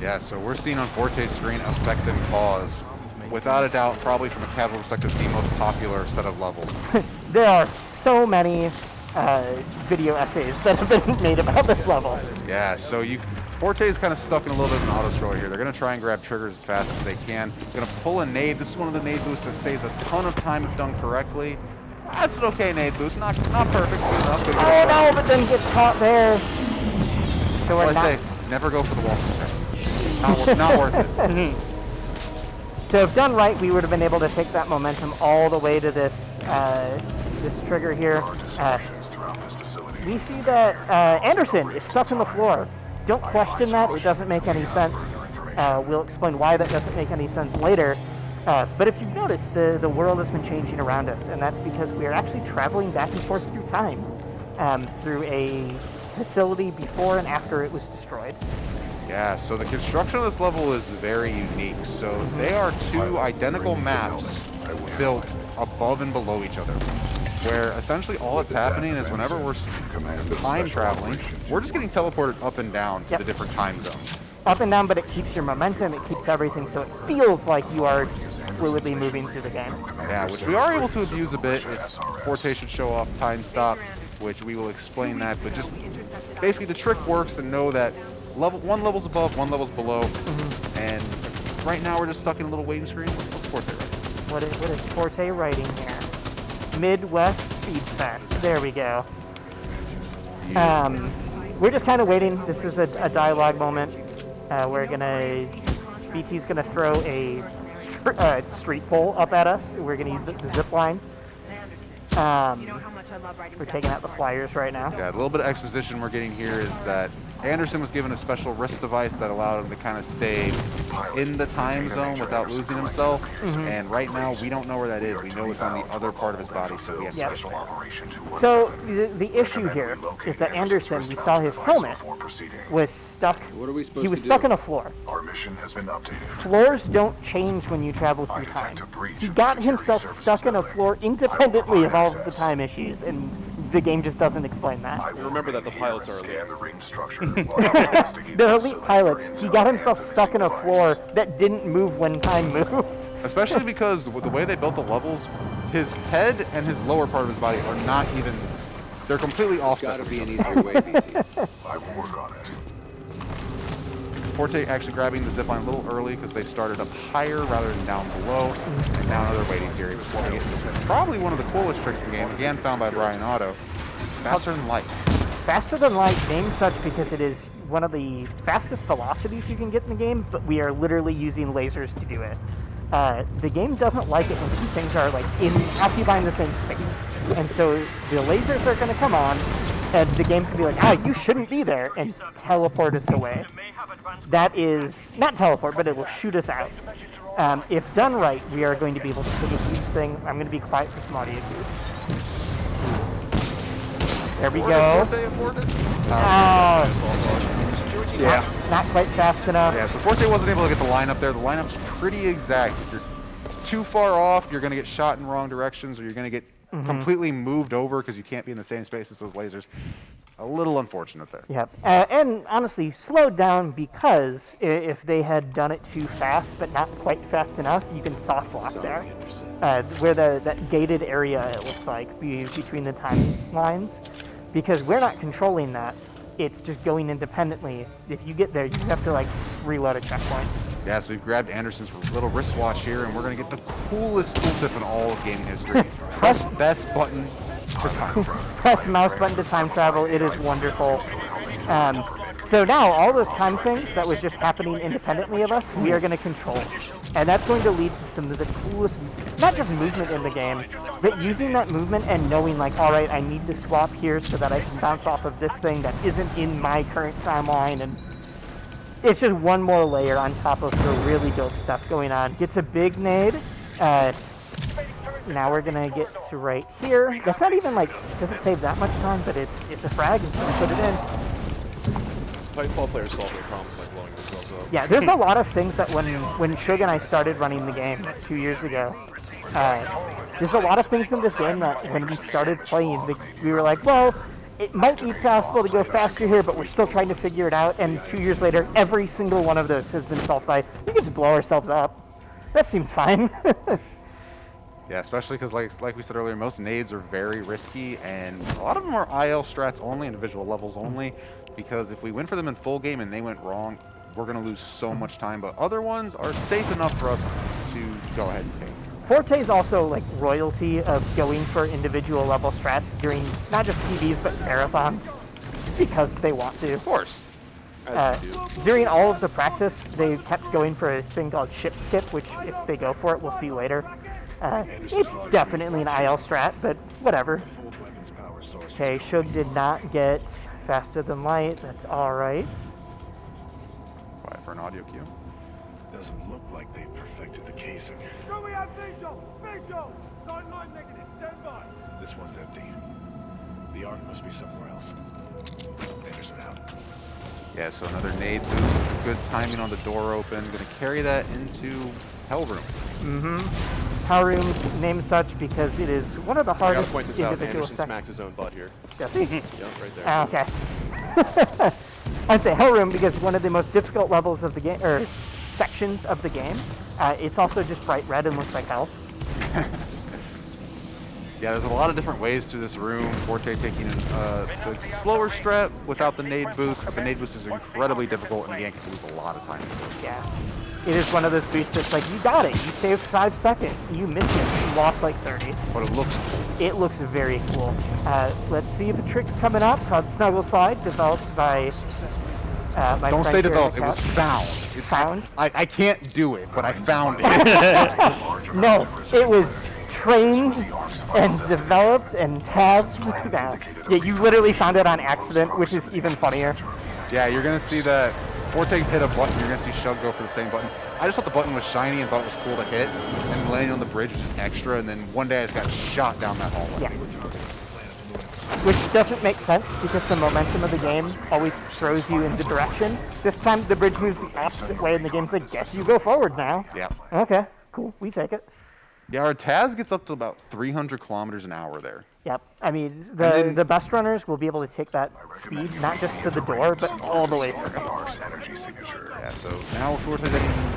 Yeah, so we're seeing on Forte's screen Effect and Pause. Without a doubt, probably from a casual perspective, the most popular set of levels. There are so many video essays that have been made about this level. Yeah, so Forte is kind of stuck in a little bit of an auto scroll here. They're going to try and grab triggers as fast as they can. Going to pull a nade. This is one of the nade boosts that saves a ton of time if done correctly. That's an okay nade boost. Not perfect. Enough, but Oh no, but then gets caught there. So we're I not... say, never go for the wall. Not worth it. So if done right, we would have been able to take that momentum all the way to this this trigger here. We see that Anderson is stuck on the floor. Don't question that, it doesn't make any sense. We'll explain why that doesn't make any sense later. But if you've noticed, the world has been changing around us, and that's because we are actually traveling back and forth through time, through a facility before and after it was destroyed. Yeah, so the construction of this level is very unique. So they are two identical maps built above and below each other, where essentially all that's happening is whenever we're time traveling, we're just getting teleported up and down to the different time zones. Up and down, but it keeps your momentum, it keeps everything, so it feels like you are just fluidly moving through the game. Yeah, which we are able to abuse a bit. Forte should show off time stop, which we will explain that, but just basically the trick works and know that one level's above, one level's below, and right now we're just stuck in a little waiting screen. What's Forte writing? What is Forte writing here? Midwest Speed Fest. There we go. We're just kind of waiting. This is a dialogue moment. BT's gonna throw a street pole up at us. We're gonna use the zip line. We're taking out the flyers right now. Yeah, a little bit of exposition we're getting here is that Anderson was given a special wrist device that allowed him to kind of stay in the time zone without losing himself. And right now, we don't know where that is. We know it's on the other part of his body, so we have special operation. So the issue here is that Anderson, we saw his helmet was stuck. What are we supposed He was to stuck do? on a floor. Our mission has been updated. Floors don't change when you travel through time. He got himself stuck on a floor independently of all of the time issues, and the game just doesn't explain that. Remember that the pilots are elite. The ring structure. The elite pilots, he got himself stuck in a floor that didn't move when time moved. Especially because the way they built the levels, his head and his lower part of his body are not even, they're completely offset. Gotta be an easier way, BT. I will work on it. Forte actually grabbing the zipline a little early because they started up higher rather than down below. And now another waiting period before we get to probably one of the coolest tricks in the game, again found by Brian Otto. Faster than light. faster than light, named such because it is one of the fastest velocities you can get in the game, but we are literally using lasers to do it. The game doesn't like it when two things are like occupying the same space, and so the lasers are going to come on, and the game's going to be like, you shouldn't be there, and teleport us away. That is not teleport, but it will shoot us out. If done right, we are going to be able to take a huge thing. I'm going to be quiet for some audio cues. There we go. Yeah. Not quite fast enough. Yeah, so Forte wasn't able to get the lineup there. The lineup's pretty exact. If you're too far off, you're going to get shot in wrong directions, or you're going to get completely moved over because you can't be in the same space as those lasers. A little unfortunate there. Yep. And honestly, slowed down because if they had done it too fast, but not quite fast enough, you can soft lock there. Where that gated area, it looks like, between the timelines. Because we're not controlling that. It's just going independently. If you get there, you have to like reload a checkpoint. Yeah, so we've grabbed Anderson's little wristwatch here, and we're going to get the coolest tooltip in all of gaming history. Press best button to time travel. Press mouse button to time travel. It is wonderful. So now all those time things that was just happening independently of us, we are going to control. And that's going to lead to some of the coolest, not just movement in the game, but using that movement and knowing like, all right, I need to swap here so that I can bounce off of this thing that isn't in my current timeline. And it's just one more layer on top of the really dope stuff going on. Gets a big nade. Now we're gonna get to right here. That's not even like, doesn't save that much time, but it's a frag and so we put it in. Titanfall players solve their problems by blowing themselves up. Yeah, there's a lot of things that when Shug and I started running the game like 2 years ago, there's a lot of things in this game that when we started playing, we were like, well, it might be possible to go faster here, but we're still trying to figure it out. And 2 years later, every single one of those has been solved by, we can just blow ourselves up. That seems fine. Yeah, especially because, like we said earlier, most nades are very risky, and a lot of them are IL strats only, individual levels only, because if we win for them in full game and they went wrong, we're going to lose so much time. But other ones are safe enough for us to go ahead and take. Forte is also like royalty of going for individual level strats during not just PBs but marathons because they want to. Of course. During all of the practice, they kept going for a thing called ship skip, which if they go for it, we'll see later. It's definitely an IL strat, but whatever. Okay, Shug did not get faster than light. That's all right. Quiet for an audio cue. Doesn't look like they perfected the casing. We have visual! Visual! Sideline negative, stand by! This one's empty. The arc must be somewhere else. Anderson out. Yeah, so another nade boost. Good timing on the door open. Going to carry that into Hell Room. Hell Room's named such because it is one of the I gotta hardest point this out, individual Anderson smacks his own butt here. Does he? Yep, right there. Okay. I'd say Hell Room because one of the most difficult levels of the game, or sections of the game. It's also just bright red and looks like hell. Yeah, there's a lot of different ways through this room. Forte taking the slower strat without the nade boost. The nade boost is incredibly difficult, and again, can lose a lot of time. Yeah. It is one of those boosts that's like, you got it. You saved 5 seconds. You missed it. You lost like 30. But it looks It looks very cool. Let's see if a trick's coming up called Snuggle Slide, developed by my Don't friend say here in developed, the it was couch. found. Found? I can't do it, but I found it. No, it was trained and developed and tasked. Nah. Yeah, you literally found it on accident, which is even funnier. Yeah, you're going to see that Forte hit a button, you're going to see Shug go for the same button. I just thought the button was shiny and thought it was cool to hit, and landing on the bridge was just extra, and then one day I just got shot down that hallway. Yeah. Which doesn't make sense because the momentum of the game always throws you in the direction. This time the bridge moves the opposite way and the game's like, guess you go forward now. Yeah. Okay, cool, we take it. Yeah, our Taz gets up to about 300 kilometers an hour there. Yep, I mean, then- the best runners will be able to take that speed, not just to the door, but all the way through. Arc's energy signature. Yeah, so now if we're hitting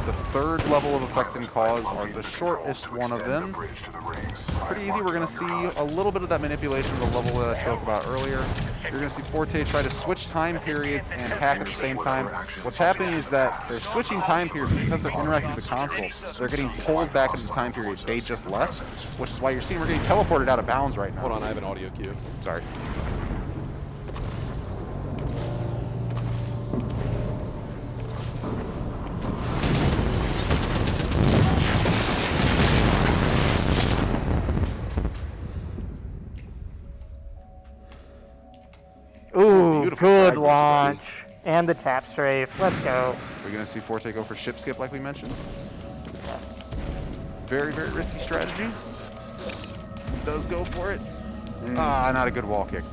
the third level of effect and cause, or the shortest one of them, Bridge to the rings. pretty easy. We're going to see a little bit of that manipulation of the level that I spoke about earlier. You're going to see Forte try to switch time periods and hack at the same time. What's happening is that they're switching time periods because they're interacting with the console. They're getting pulled back into the time period they just left, which is why you're seeing we're getting teleported out of bounds right now. Hold on, I have an audio cue. Sorry. the tap strafe. Let's go. We're going to see Forte go for ship skip like we mentioned. Very, very risky strategy. Does go for it. Ah, not a good wall kick.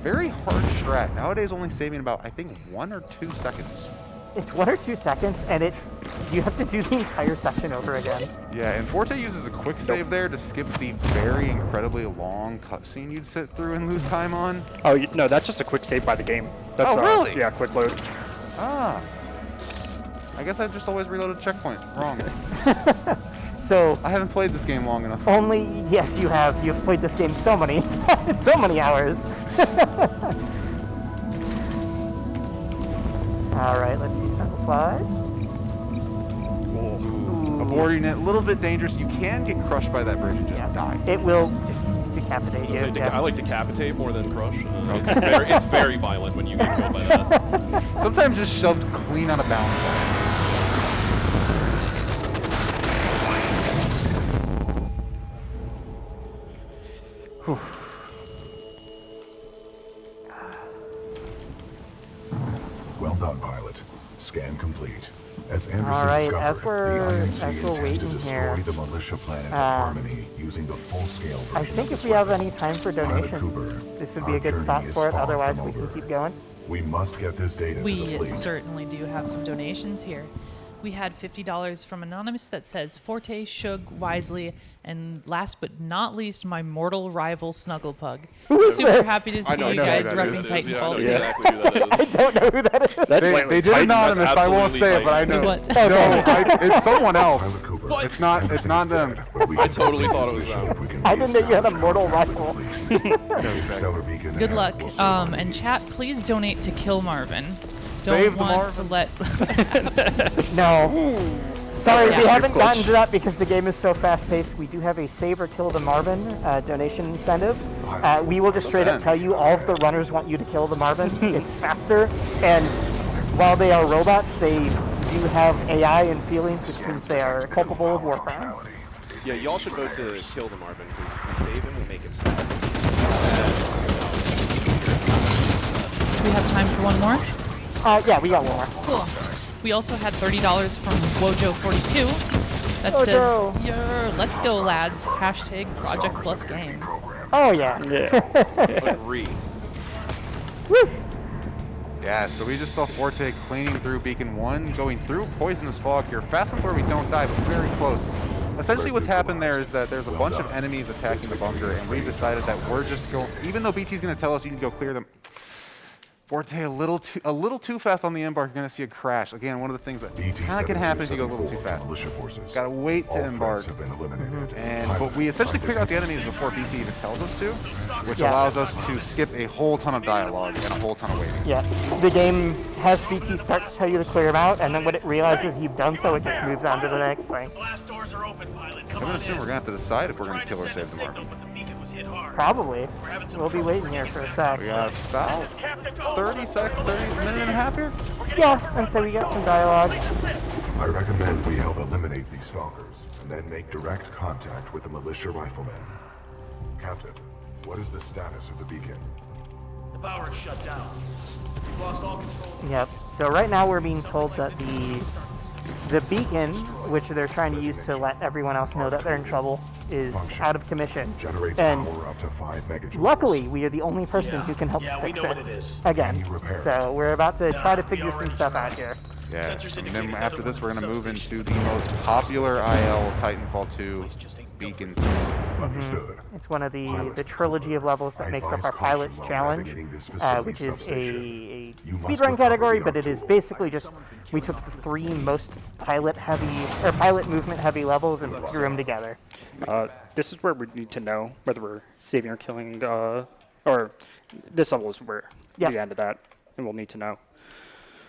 Very hard strat. Nowadays only saving about, I think, 1 or 2 seconds. It's 1 or 2 seconds, and you have to do the entire section over again. Yeah, and Forte uses a quick save there to skip the very incredibly long cutscene you'd sit through and lose time on. Oh, no, that's just a quick save by the game. That's, really? Yeah, quick load. Ah. I guess I just always reloaded checkpoint. Wrong. So I haven't played this game long enough. yes, you have. You've played this game so many hours. All right, let's see some slide. Avoiding it, a little bit dangerous. You can get crushed by that bridge and just die. It will just decapitate you. I like decapitate more than crush. It's very violent when you get killed by that. Sometimes just shoved clean out of bounds. Whew. Well done, pilot. Scan complete. As Anderson All right, discovered, as the we're intend waiting to destroy here, the militia planet of Harmony using the full-scale version I think of if this we have weapon. any time for Pilot donations, Cooper, this would be our a good journey spot is for it. far Otherwise, from we can over. keep going. We must get this data to the We fleet. certainly do have some donations here. We had $50 from Anonymous that says Forte, Shug, Wisely, and last but not least, my mortal rival Snugglepug. Super happy to see you guys repping Titanfall. Exactly who that is. Don't know who that is. That's They did anonymous. I won't absolutely say it, but I know. What? No, it's someone else. Pilot Cooper, It's not. It's not them. I totally thought it was them. I didn't know you had a mortal rival. Good luck. And chat, please donate to Kill Marvin. Don't Save the want to let. No. Sorry, we haven't You're gotten clutch. to that because the game is so fast-paced. We do have a Save or Kill the Marvin donation incentive. We will just straight up tell you all of the runners want you to kill the Marvin. It's faster, and while they are robots, they do have AI and feelings, which means they are culpable of war crimes. Yeah, y'all should vote to kill the Marvin, because if we save him, we make him stop. We have time for one more. Yeah, we got one more. Cool. We also had $30 from Wojo42 that Wojo. says, "Yeah, let's go, lads. Hashtag Project Plus Game." Oh, yeah. Agree. Yeah, so we just saw Forte cleaning through Beacon 1, going through Poisonous Fog here, fast enough where we don't die, but very close. Essentially what's happened there is that there's a bunch of enemies attacking the bunker, and we decided that we're just going, even though BT's going to tell us you can go clear them, Forte a little too fast on the embark, you're going to see a crash. Again, one of the things that kind of can happen if you go a little too fast. Got to wait to embark. But we essentially clear out the enemies before BT even tells us to, which allows us to skip a whole ton of dialogue and a whole ton of waiting. Yeah, the game has BT start to tell you to clear them out, and then when it realizes you've done so, it just moves on to the next thing. Blast doors are open, pilot. I'm going to assume we're going to have to decide if we're going to kill or save the Marvin. But the beacon was hit hard. Probably. We'll be waiting here for a sec. We got about 30 seconds, 30 minute and a half here. Yeah, and so we got some dialogue. I recommend we help eliminate these stalkers and then make direct contact with the militia riflemen. Captain, what is the status of the beacon? The power is shut down. We've lost all control. Yep. So right now we're being told that the beacon, which they're trying to use to let everyone else know that they're in trouble, is out of commission. Generates And power up to 5 megajoules. luckily, we are the only persons who can help fix know what it it is. again. Can you repair it? So we're about to try to figure some stuff out here. Yeah, and then after this we're going to move into the most popular IL Titanfall 2 beacon. Understood. It's one of the trilogy of levels that makes up our Pilot's Challenge, which is a speedrun category, but it is basically just, we took the 3 most pilot movement heavy levels and threw them together. This is where we need to know whether we're saving or killing, or this level is where the end of that, and we'll need to know.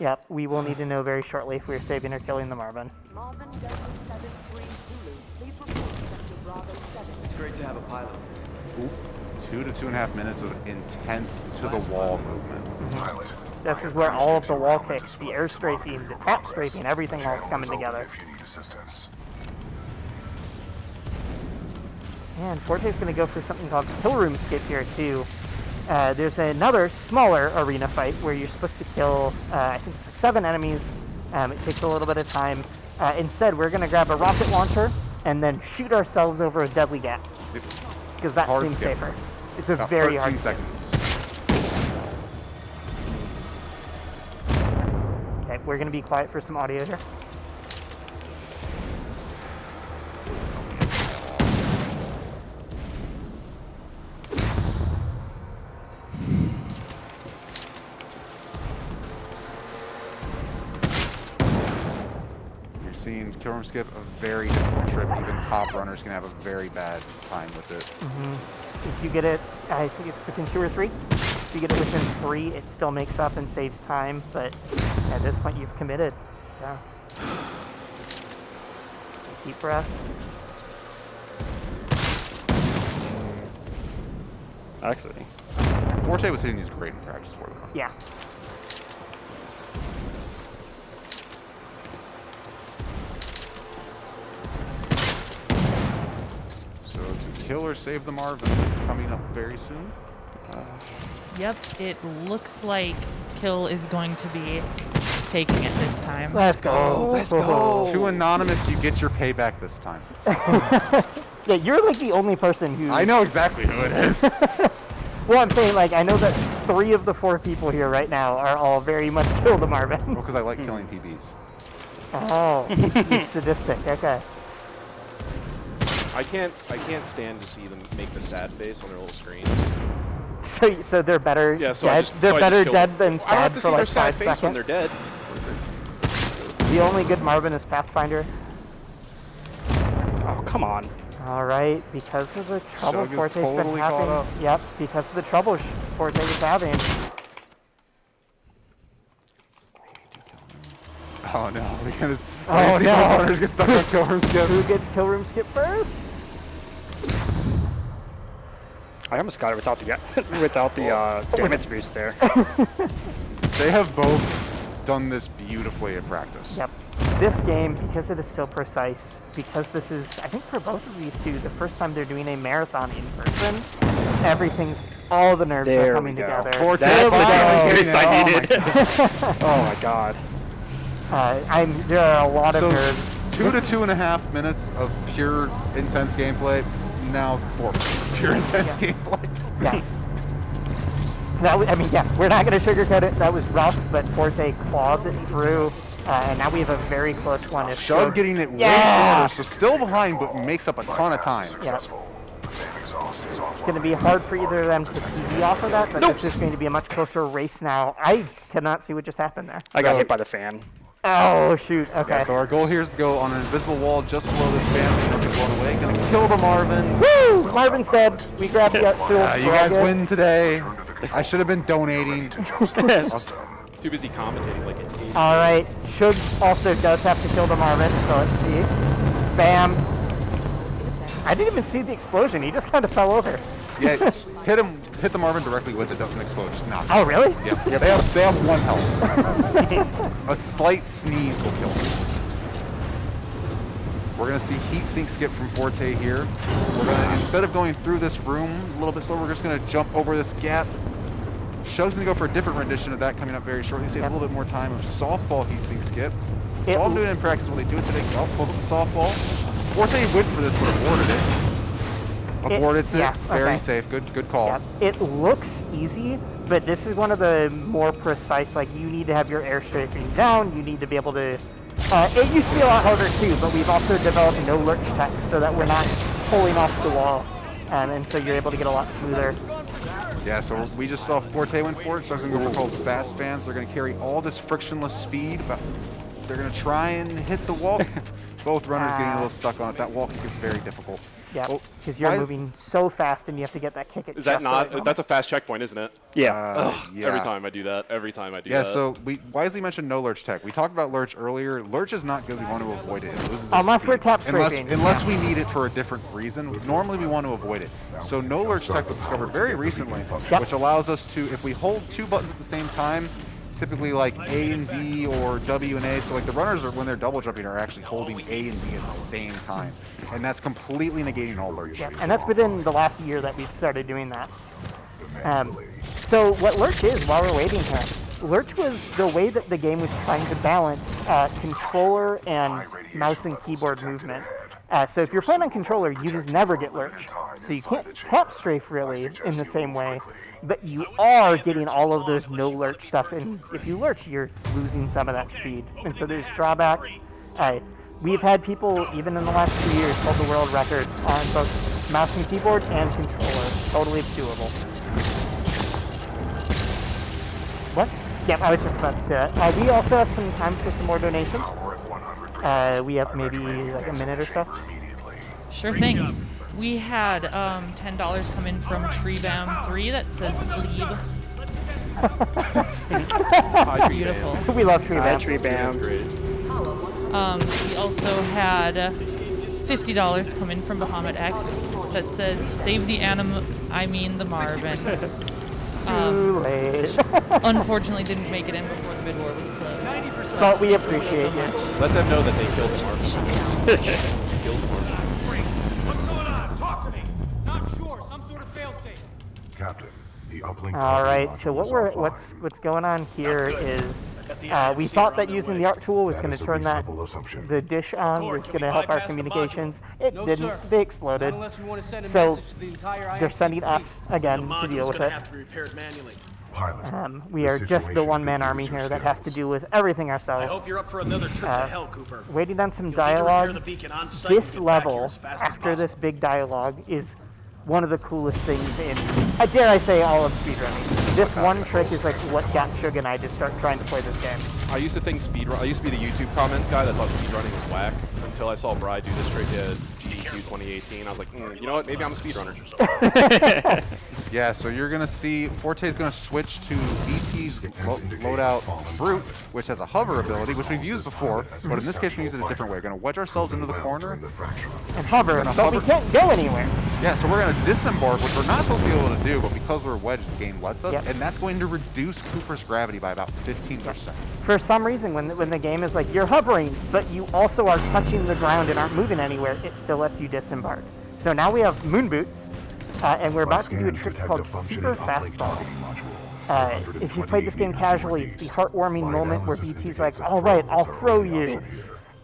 Yep, we will need to know very shortly if we're saving or killing the Marvin. Marvin Delta 7-3 Zulu, please report Sector Bravo 7. It's great to have a pilot. 2 to 2.5 minutes of intense to-the-wall movement. Pilot. This is where all of the wall kicks, the air strafing, the tap strafing, everything all is coming together. If you need assistance. And Forte's going to go for something called Kill Room Skip here too. there's another smaller arena fight where you're supposed to kill, I think it's 7 enemies. It takes a little bit of time. Instead, we're going to grab a rocket launcher and then shoot ourselves over a deadly gap. Because that seems safer. It's a very hard 13 seconds. Okay, we're going to be quiet for some audio here. Seeing kill room skip a very difficult trip. Even top runners can have a very bad time with it. If you get it, I think it's within 2 or 3. If you get it within 3, it still makes up and saves time, but at this point you've committed. So, deep breath. Actually, Forte was hitting these great in practice for them. Yeah. So to kill or save the Marvin coming up very soon. Yep, it looks like Kill is going to be taking it this time. Let's go. Let's go. To Anonymous, you get your payback this time. Yeah, you're like the only person who... I know exactly who it is. Well, I'm saying, like, I know that 3 of the 4 people here right now are all very much Kill the Marvin. Well, because I like killing PBs. Oh, you're sadistic. Okay. I can't stand to see them make the sad face on their little screens. So they're better Yeah, so dead. They're better dead than I don't have sad to for see like their sad 5 face when seconds. they're dead. The only good Marvin is Pathfinder. oh come on. All right, because of the trouble Shug is Forte's been totally caught having. up. Yep, because of the trouble Forte was having. Oh no, because Oh, no. runners get stuck on kill room skip. Who gets kill room skip first? I almost got it without the without the damage boost there. They have both done this beautifully at practice. Yep. This game, because it is so precise, because this is, I think for both of these two, the first time they're doing a marathon in person, everything's, all the nerves There are coming we go. together. Forte That's the damage boost I needed. Oh my god. There are a lot of So nerves. 2 to 2.5 minutes of pure intense gameplay. Now 4 pure intense gameplay. Yeah. I mean, yeah, we're not going to sugarcoat it. That was rough, but Forte claws it through, and now we have a very close one. If Shug getting it way Yeah! shorter, so still behind, but makes up a ton of time. Yeah. It's going to be hard for either of them to TV off of that, but this is going to be a much closer race now. I cannot see what just happened there. I got hit by the fan. Oh, shoot. Okay. Yeah, so our goal here is to go on an invisible wall just below this fan. We're blown away. Gonna kill the Marvin. Woo! Marvin's dead. We grabbed the outfield. You guys win today. I should have been donating. Too busy commentating like an idiot. All right. Shug also does have to kill the Marvin, so let's see. Bam. I didn't even see the explosion. He just kind of fell over. Yeah, hit the Marvin directly with it, doesn't explode, just knock it. Oh, really? Yeah, they have 1 health. A slight sneeze will kill them. We're gonna see heat sink skip from Forte here. We're gonna, instead of going through this room a little bit slower, we're just gonna jump over this gap. Shug's gonna go for a different rendition of that coming up very shortly. Saves a little bit more time of softball heat sink skip. Saw them doing it in practice when they do it today. Oh, pulls up the softball. Forte went for this, but avoided it. Aborted it. Yeah, Very okay. safe. Good call. Yeah. It looks easy, but this is one of the more precise, like, you need to have your air strafing down, you need to be able to... it used to be a lot harder too, but we've also developed no lurch tech so that we're not pulling off the wall, and so you're able to get a lot smoother. Yeah, so we just saw Forte went for it, so I'm going to go for called fast fans. They're going to carry all this frictionless speed, but they're going to try and hit the wall. Both runners getting a little stuck on it. That wall kick is very difficult. Yeah, Oh, because you're why- moving so fast and you have to get that kick at Is that just the right not? moment. That's a fast checkpoint, isn't it? Yeah. Yeah. Every time I do that. Every time I do Yeah, that. so we wisely mentioned no lurch tech. We talked about lurch earlier. Lurch is not good. We want to avoid it. It loses its Unless we're speed. tap scraping. Unless we need it for a different reason. Normally we want to avoid it. So no lurch tech was discovered very recently, which allows us to, if we hold 2 buttons at the same time, typically like A and D or W and A. So like the runners, when they're double jumping, are actually holding A and D at the same time. And that's completely negating all lurch. Yeah, and that's within the last year that we've started doing that. So what Lurch is, while we're waiting here, Lurch was the way that the game was trying to balance controller and mouse and keyboard movement. So if you're playing on controller, you just never get Lurch. So you can't tap strafe really in the same way, but you are getting all of those no Lurch stuff, and if you Lurch, you're losing some of that speed. And so there's drawbacks. We've had people, even in the last 2 years, hold the world record on both mouse and keyboard and controller. Totally doable. What? Yeah, I was just about to say that. We also have some time for some more donations. We have maybe like a minute or so. Sure thing. We had $10 come in from TreeBam3 that says sleeve. Hi, Beautiful. We love Tree Hi, Bam. Tree Bam. We also had $50 come in from Bahamut X that says save the the Marvin. Too late. Unfortunately didn't make it in before the bid war was closed. But we appreciate it. Let them know that they killed the Marvin. Killed the Marvin. What's going on? Talk to me. Not sure. Some sort of failsafe. Captain, the uplink. All right. So what's going on here is we thought that using the ARC tool was going to turn the dish on, was going to help our communications. It didn't. They exploded. So they're sending us again to deal with it. Pilot. We are just the one-man army here that has to deal with everything ourselves. I hope you're up for another trip to hell, Cooper. Waiting on some You'll need to repair dialogue. the beacon on site This and get back here level, as fast as after this possible. big dialogue, is one of the coolest things in, dare I say, all of speedrunning. This one trick is like what got Shug and I to start trying to play this game. I used to think I used to be the YouTube comments guy that thought speedrunning was whack until I saw Bri do this trick at GDQ 2018. I was like, you know what? Maybe I'm a speedrunner. Yeah, so you're going to see Forte's going to switch to BT's loadout Brute, which has a hover ability, which we've used before, but in this case we use it a different way. We're going to wedge ourselves into the corner. And hover, but we can't go anywhere. Yeah, so we're going to disembark, which we're not supposed to be able to do, but because we're wedged, the game lets us, Yep. and that's going to reduce Cooper's gravity by about 15%. For some reason, when the game is like, you're hovering, but you also are touching the ground and aren't moving anywhere, it still lets you disembark. So now we have moon boots, and we're about to do a trick called Super Fastball. If you played this game casually, it's the heartwarming moment where BT's like, all right, I'll throw you.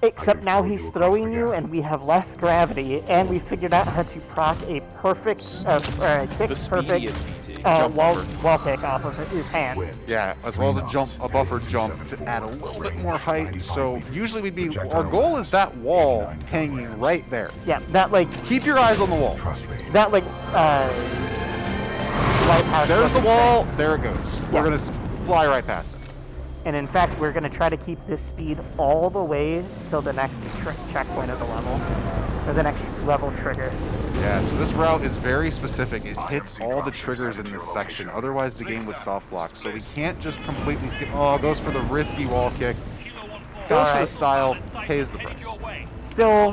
Except now he's throwing you, and we have less gravity, and we figured out how to proc a perfect, kick The perfect speediest BT. wall kick off of his hand. Yeah, as well as a buffer jump to add a little bit more height. So usually our goal is that wall hanging right there. Yeah, that like, Keep your eyes on the wall. that like, lighthouse. There's the looking wall, thing. there it goes. Yeah. We're going to fly right past it. And in fact, we're going to try to keep this speed all the way till the next checkpoint of the level, or the next level trigger. Yeah, so this route is very specific. It hits all the triggers in this section. Otherwise, the game would soft lock. So we can't just completely skip. Oh, goes for the risky wall kick. Goes for the style, pays the price. Still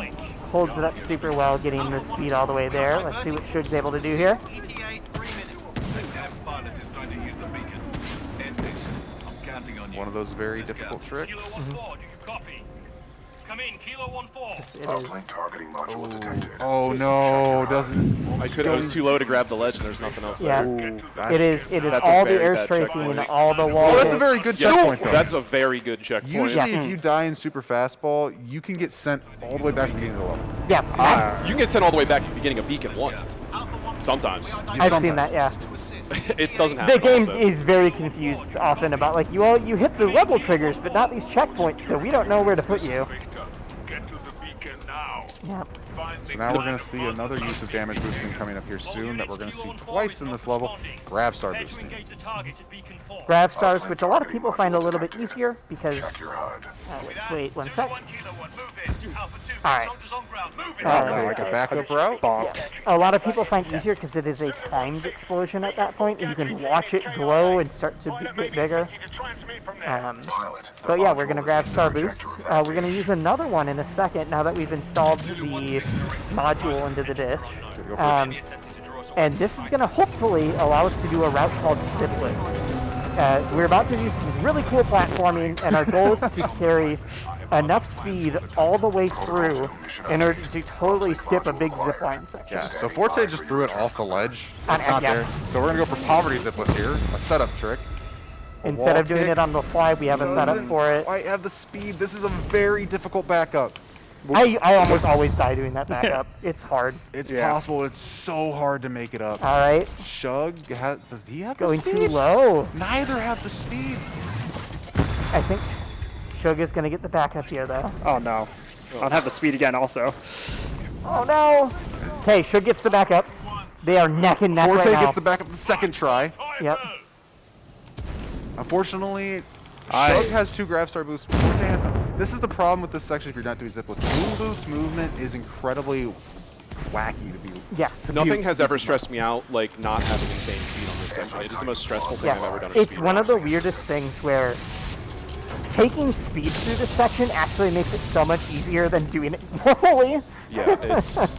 holds it up super well, getting the speed all the way there. Let's see what Shug's able to do here. One of those very difficult tricks. Come in, Kilo 1-4. It is. Uplink targeting module detected. Oh no, doesn't. I was too low to grab the ledge, and there's nothing else Yeah. there. Ooh, that's, It is That's a all the very air bad strafing, checkpoint. all the wall Oh, that's a hits. very good Yeah, checkpoint though. that's a very good checkpoint. Usually, Yeah. if you die in super fastball, you can get sent all the way back to the beginning of the level. Yeah, You can get sent all the way back to the beginning of Beacon 1. Sometimes. I've seen that, yeah. It doesn't happen The game often. is very confused often about like, you hit the level triggers, but not these checkpoints, so we don't know where to put you. Get to the beacon now. Yeah. So now we're going to see another use of damage boosting coming up here soon that we're going to see twice in this level. Grav Star boosting. Grab stars, which a lot of people find a little bit easier because. Check your HUD. Let's wait 1 sec. Alright. Take a backup route. Bonked. A lot of people find easier because it is a timed explosion at that point, and you can watch it grow and start to get bigger. Pilot. So yeah, we're gonna grab Star Boost. We're gonna use another one in a second now that we've installed the module into the dish. And this is gonna hopefully allow us to do a route called Zipless. We're about to do some really cool platforming, and our goal is to carry enough speed all the way through in order to totally skip a big zipline section. Yeah, so Forte just threw it off the ledge. On It's not edge, yeah. there. So we're going to go for poverty zipless here, a setup trick. Instead of doing it on the fly, we have a setup for it. I have the speed. This is a very difficult backup. I almost always die doing that backup. It's hard. It's possible. It's so hard to make it up. All right. Shug does he have Going the speed? too low. Neither have the speed. I think Shug is going to get the backup here, though. Oh no. I don't have the speed again also. Oh no. Okay, Shug gets the backup. They are neck and neck Forte right now. gets the backup the second try. Yep. Unfortunately, Shug has 2 grab star boosts. Forte has this is the problem with this section if you're not doing zipless. Boom boost movement is incredibly wacky to be. Yes. Nothing has ever stressed me out like not having insane speed on this section. It is the most stressful thing I've ever done. It's one of the weirdest things where taking speed through this section actually makes it so much easier than doing it normally. Yeah, it's...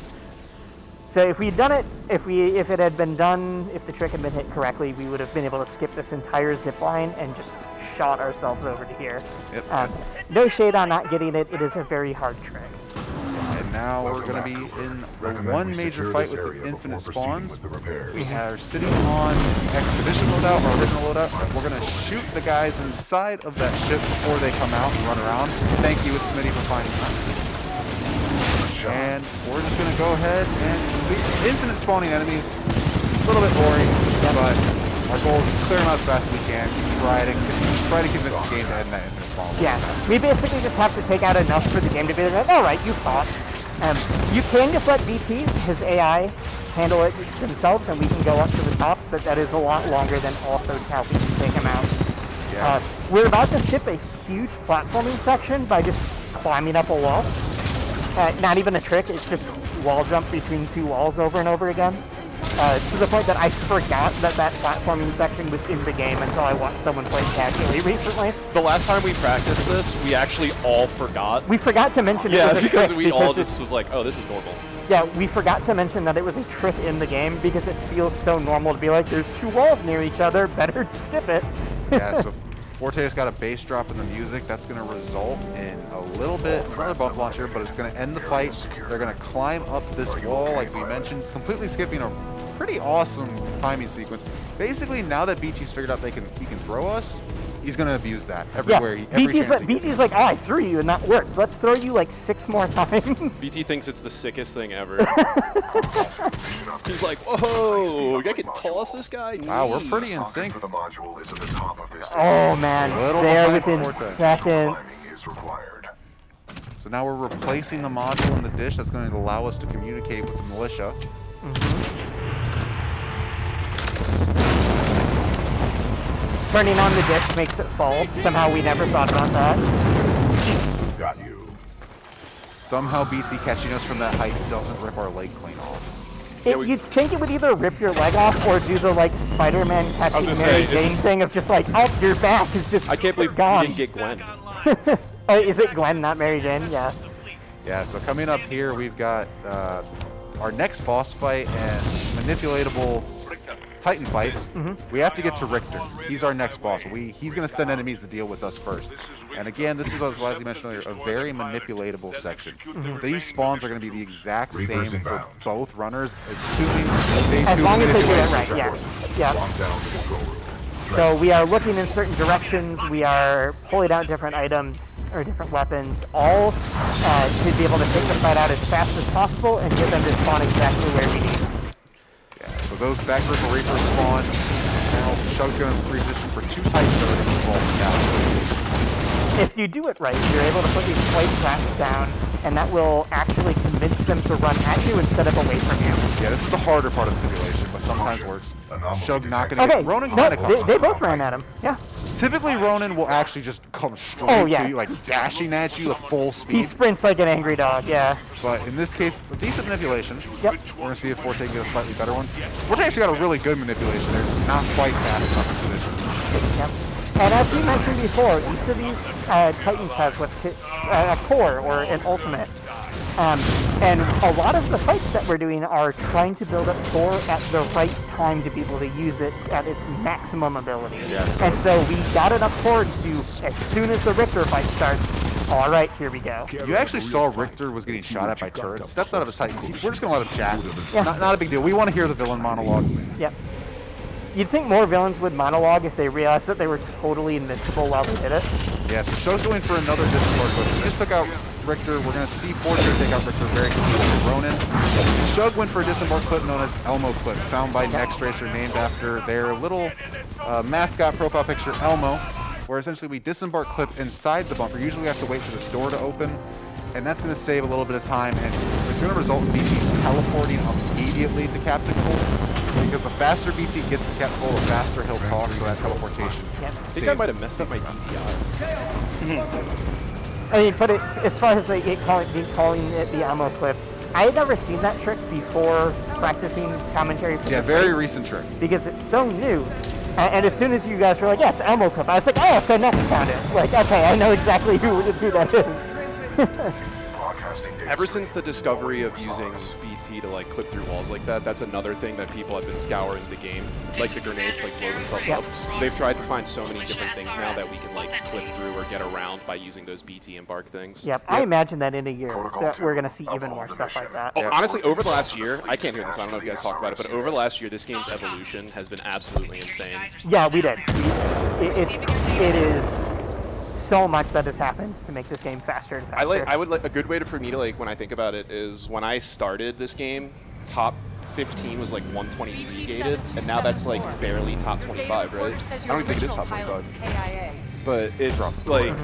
So if we'd done it, if it had been done, if the trick had been hit correctly, we would have been able to skip this entire zip line and just shot ourselves over to here. Yep. No shade on not getting it. It is a very hard trick. And now we're going to be in the one major fight with the infinite spawns. We are sitting on expedition loadout or original loadout. We're going to shoot the guys inside of that ship before they come out and run around. Thank you, Smitty, for finding that. And we're just going to go ahead and infinite spawning enemies. A little bit boring, but our goal is to clear them out as fast as we can. Try to convince the game to end that infinite spawn. Yeah, we basically just have to take out enough for the game to be like, all right, you fought. You can just let BT, his AI, handle it themselves, and we can go up to the top, but that is a lot longer than also how we can take him out. Yeah. We're about to skip a huge platforming section by just climbing up a wall. Not even a trick, it's just wall jump between 2 walls over and over again. To the point that I forgot that platforming section was in the game until I watched someone play casually recently. The last time we practiced this, we actually all forgot. We forgot to mention it was a because trick we all just was like, oh, this is normal. Yeah, we forgot to mention that it was a trick in the game because it feels so normal to be like, there's 2 walls near each other, better skip it. Yeah, so Forte's got a bass drop in the music. That's going to result in a little bit, another buff launcher, but it's going to end the fight. They're going to climb up this wall, like we mentioned, completely skipping a pretty awesome timing sequence. Basically, now that BT's figured out he can throw us, he's going to abuse that everywhere. Yeah, BT's like, oh, I threw you and that worked. Let's throw you like 6 more times. BT thinks it's the sickest thing ever. He's like, whoa, I can toss this guy? Wow, we're pretty in sync. Oh man, they're within seconds. So now we're replacing the module in the dish that's going to allow us to communicate with the militia. Turning on the dish makes it fall. Somehow we never thought about that. Got you. Somehow BT catching us from that height doesn't rip our leg clean off. You'd think it would either rip your leg off or do the like Spider-Man catching Mary Jane thing of just like, oh, your back is just I can't believe gone. we didn't get Gwen. Oh, is it Gwen, not Mary Jane? Yeah. Yeah, so coming up here, we've got our next boss fight and manipulatable Titan fight. We have to get to Richter. He's our next boss. He's going to send enemies to deal with us first. And again, this is, as Leslie mentioned earlier, a very manipulatable section. These spawns are going to be the exact same for both runners, assuming they as do long as they do it manipulation. right, yes. Yeah. So we are looking in certain directions. We are pulling out different items or different weapons, all to be able to take the fight out as fast as possible and get them to spawn exactly where we need them. Yeah, so those back vertical reapers spawn. Now Shug's going to reposition for 2 Titans that are going to fall down. If you do it right, you're able to put these plate traps down, and that will actually convince them to run at you instead of away from you. Yeah, this is the harder part of the manipulation, but sometimes works. Shug not going to Okay, get Ronan. no, they both ran at him. Yeah. Typically, Ronan will actually just come straight to you, like dashing at you at full speed. He sprints like an angry dog, yeah. But in this case, a decent manipulation. Yep. We're going to see if Forte can get a slightly better one. Forte actually got a really good manipulation there. It's not quite fast enough in position. Yep. And as we mentioned before, each of these Titans has what's a core or an ultimate. And a lot of the fights that we're doing are trying to build up core at the right time to be able to use it at its maximum ability. Yes. And so we got enough core to, as soon as the Richter fight starts, All right, here we go. You actually saw Richter was getting shot at by turrets. Steps out of his Titan. We're just going to let him chat. Not a big deal. We want to hear the villain monologue. Yep. You'd think more villains would monologue if they realized that they were totally invincible while they did it. Yeah, so Show's going for another Disembark clip. He just took out Richter. We're going to see Fortress take out Richter very quickly with Ronin. Shug went for a Disembark clip known as Elmo clip, found by Next Racer, named after their little mascot profile picture, Elmo, where essentially we disembark clip inside the bunker. Usually we have to wait for this door to open, and that's going to save a little bit of time, and it's going to result in BC teleporting immediately to Captain Cold. Because the faster BC gets to Captain Cold, the faster he'll talk, so that teleportation. Yep. I think I might have messed up my DPI. I mean, but as far as calling it the ammo clip, I had never seen that trick before practicing commentary for Yeah, this very race, recent trick. because it's so new. And as soon as you guys were like, yeah, it's ammo clip, I was like, oh, so next found it. Like, okay, I know exactly who that is. Ever since the discovery of using BT to like clip through walls like that, that's another thing that people have been scouring the game. Like the grenades like blow themselves Yep. up. They've tried to find so many different things now that we can like clip through or get around by using those BT embark things. Yep, I imagine that in a year that we're going to see even more stuff like that. Oh, honestly, over the last year, I can't hear this, I don't know if you guys talked about it, but over the last year, this game's evolution has been absolutely insane. Yeah, we did. It is so much that has happened to make this game faster and faster. I would like a good way for me to like when I think about it is when I started this game, top 15 was like 123 gated, and now that's like barely top 25, right? I don't even think it is top 25. But it's like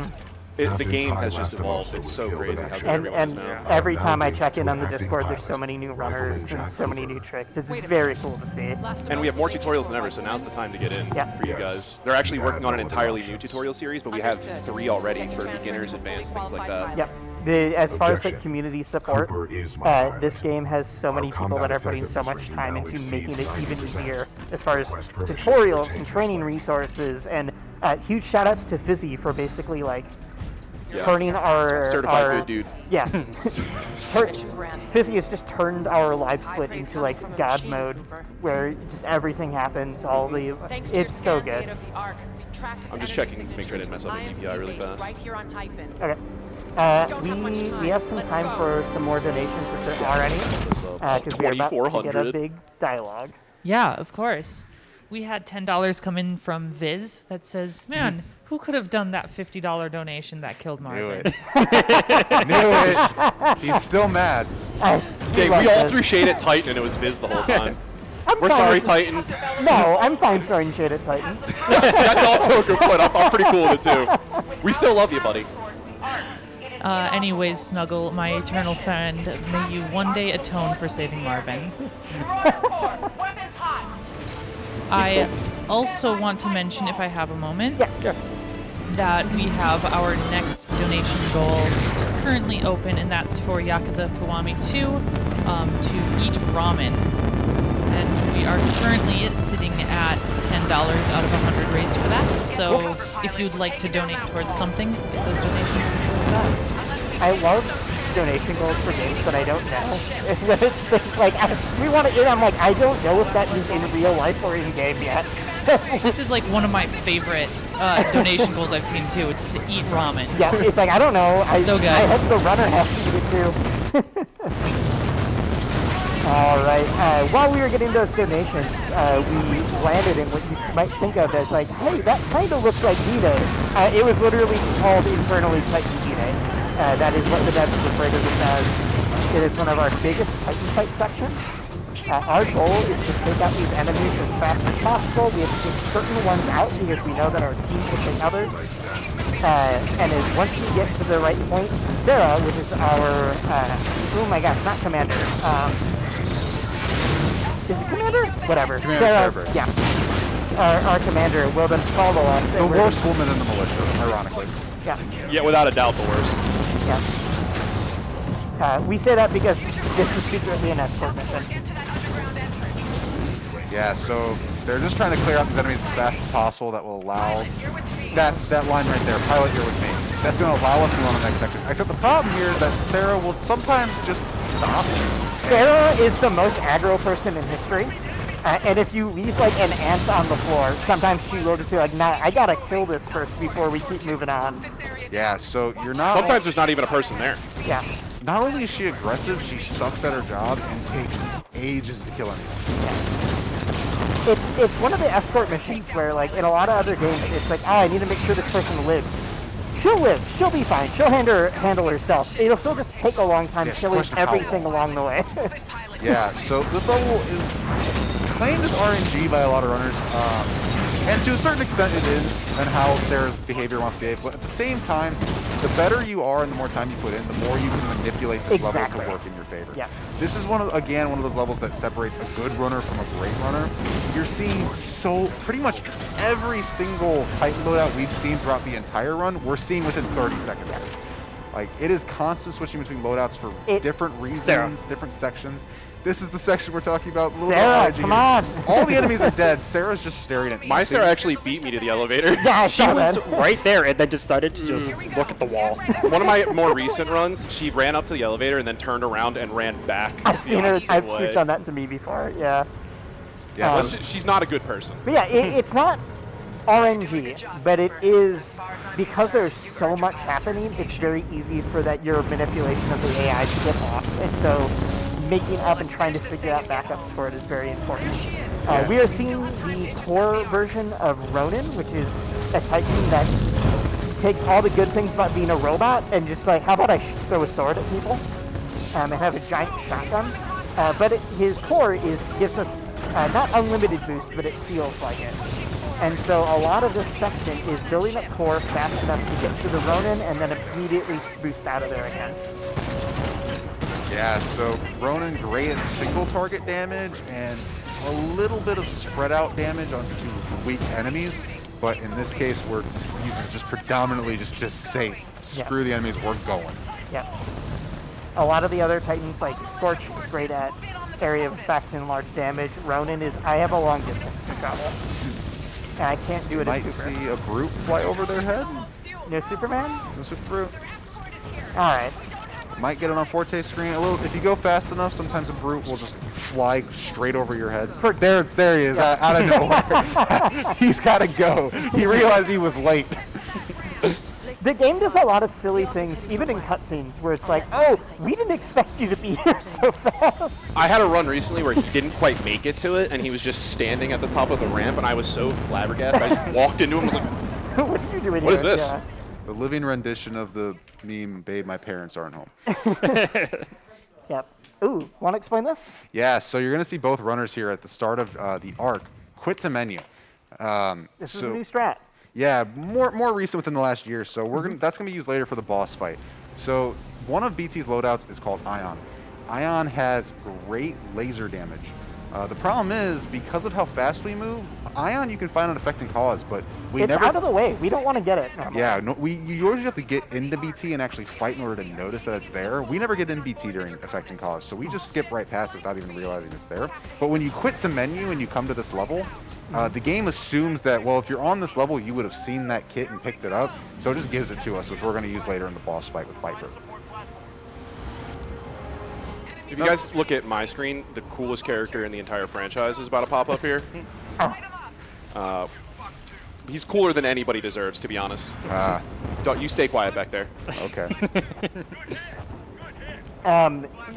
the game has just evolved. It's so crazy how good everyone is now. Every time I check in on the Discord, there's so many new runners and so many new tricks. It's very cool to see. And we have more tutorials than ever, so now's the time to get in for you guys. They're actually working on an entirely new tutorial series, but we have 3 already for beginners, advanced, things like that. Yep. As far as the community support, this game has so many people that are putting so much time into making it even easier as far as tutorials and training resources, and huge shout outs to Fizzy for basically like turning our certified good dude. Yeah. Fizzy has just turned our live split into like God mode, where just everything happens. It's so good. I'm just checking to make sure I didn't mess up my DPI really fast. Okay. We have some time for some more donations if there are any, because we're about to get a big dialogue. Yeah, of course. We had $10 come in from Viz that says, man, who could have done that $50 donation that killed Marvin? Knew it. He's still mad. Dang, we all threw shade at Titan and it was Viz the whole time. We're sorry, Titan. No, I'm fine throwing shade at Titan. That's also a good point. I'm pretty cool with it too. We still love you, buddy. Anyways, Snuggle, my eternal friend, may you one day atone for saving Marvin. I also want to mention, if I have a moment, that we have our next donation goal currently open, and that's for Yakuza Kiwami 2 to eat ramen. And we are currently sitting at $10 out of 100 raised for that. So if you'd like to donate towards something, get those donations towards that. I love donation goals for games that I don't know. It's like, we want to, I'm like, I don't know if that is in real life or in game yet. This is like one of my favorite donation goals I've seen too. It's to eat ramen. Yeah, it's like, I don't know. So good. I hope the runner has to eat it too. Alright, while we were getting those donations, we landed in what you might think of as like, hey, that kind of looks like D-Day. It was literally called internally Titan D-Day. That is what the devs refer to this as. It is one of our biggest Titan fight sections. Our goal is to take out these enemies as fast as possible. We have to take certain ones out because we know that our team can take others. And once we get to the right point, Sarah, which is our, oh my gosh, not commander. Is it commander? Whatever. Commander Sarah, yeah. Our commander will then follow us. The worst woman in the militia, ironically. Yeah. Yeah, without a doubt, the worst. Yeah. We say that because this is secretly an escort mission. Yeah, so they're just trying to clear out these enemies as fast as possible. That will allow that line right there, pilot here with me. That's going to allow us to go on the next section. Except the problem here is that Sarah will sometimes just stop. Sarah is the most aggro person in history. And if you leave like an ant on the floor, sometimes she will just be like, nah, I gotta kill this first before we keep moving on. Yeah, so you're not... Sometimes there's not even a person there. Yeah. Not only is she aggressive, she sucks at her job and takes ages to kill anyone. It's one of the escort missions where, like, in a lot of other games, it's like, oh, I need to make sure this person lives. She'll live. She'll be fine. She'll handle herself. It'll still just take a long time killing everything along the way. Yeah, so this level is claimed as RNG by a lot of runners, and to a certain extent it is, and how Sarah's behavior wants to behave, but at the same time, the better you are and the more time you put in, the more you can manipulate this level to work in your favor. Yeah. This is one of those levels that separates a good runner from a great runner. You're seeing pretty much every single Titan loadout we've seen throughout the entire run, we're seeing within 30 seconds. Like, it is constant switching between loadouts for different reasons, different sections. This is the section we're talking about. Sarah, come on! All the enemies are dead. Sarah's just staring at me. My Sarah actually beat me to the elevator. Yeah, she was right there and then decided to just look at the wall. One of my more recent runs, she ran up to the elevator and then turned around and ran back. I've seen her. She's done that to me before. Yeah. Yeah, she's not a good person. But yeah, it's not RNG, but it is, because there's so much happening, it's very easy for your manipulation of the AI to get lost. And so making up and trying to figure out backups for it is very important. We are seeing the core version of Ronin, which is a Titan that takes all the good things about being a robot and just like, how about I throw a sword at people and have a giant shotgun. But his core gives us not unlimited boost, but it feels like it. And so a lot of this section is building up core fast enough to get to the Ronin and then immediately boost out of there again. Yeah, so Ronin great at single target damage and a little bit of spread out damage onto weak enemies, but in this case we're using just predominantly just to say, screw the enemies, we're going. Yeah. A lot of the other Titans, like Scorch, is great at area of effect and large damage. Ronin is, I have a long distance to travel, and I can't do it as Cooper. Might see a brute fly over their head. No Superman? No super brute. All right. Might get it on Forte's screen a little. If you go fast enough, sometimes a brute will just fly straight over your head. There he is, out of nowhere. He's got to go. He realized he was late. The game does a lot of silly things, even in cutscenes, where it's like, oh, we didn't expect you to be here so fast. I had a run recently where he didn't quite make it to it, and he was just standing at the top of the ramp, and I was so flabbergasted. I just walked into him and was like, what are you doing What here? is this? Yeah. The living rendition of the meme, babe, my parents aren't home. Yep. Ooh, want to explain this? Yeah, so you're going to see both runners here at the start of the arc. Quit to menu. This is a new strat. Yeah, more recent within the last year, so that's going to be used later for the boss fight. So one of BT's loadouts is called Ion. Ion has great laser damage. The problem is, because of how fast we move, Ion you can find an effect and cause, but it's out of the way. We don't want to get it. Normally. Yeah, no, you usually have to get into BT and actually fight in order to notice that it's there. We never get in BT during effect and cause, so we just skip right past it without even realizing it's there. But when you quit to menu and you come to this level, the game assumes that, well, if you're on this level, you would have seen that kit and picked it up, so it just gives it to us, which we're going to use later in the boss fight with Viper. If you guys look at my screen, the coolest character in the entire franchise is about to pop up here. He's cooler than anybody deserves, to be honest. Don't you stay quiet back there. Okay.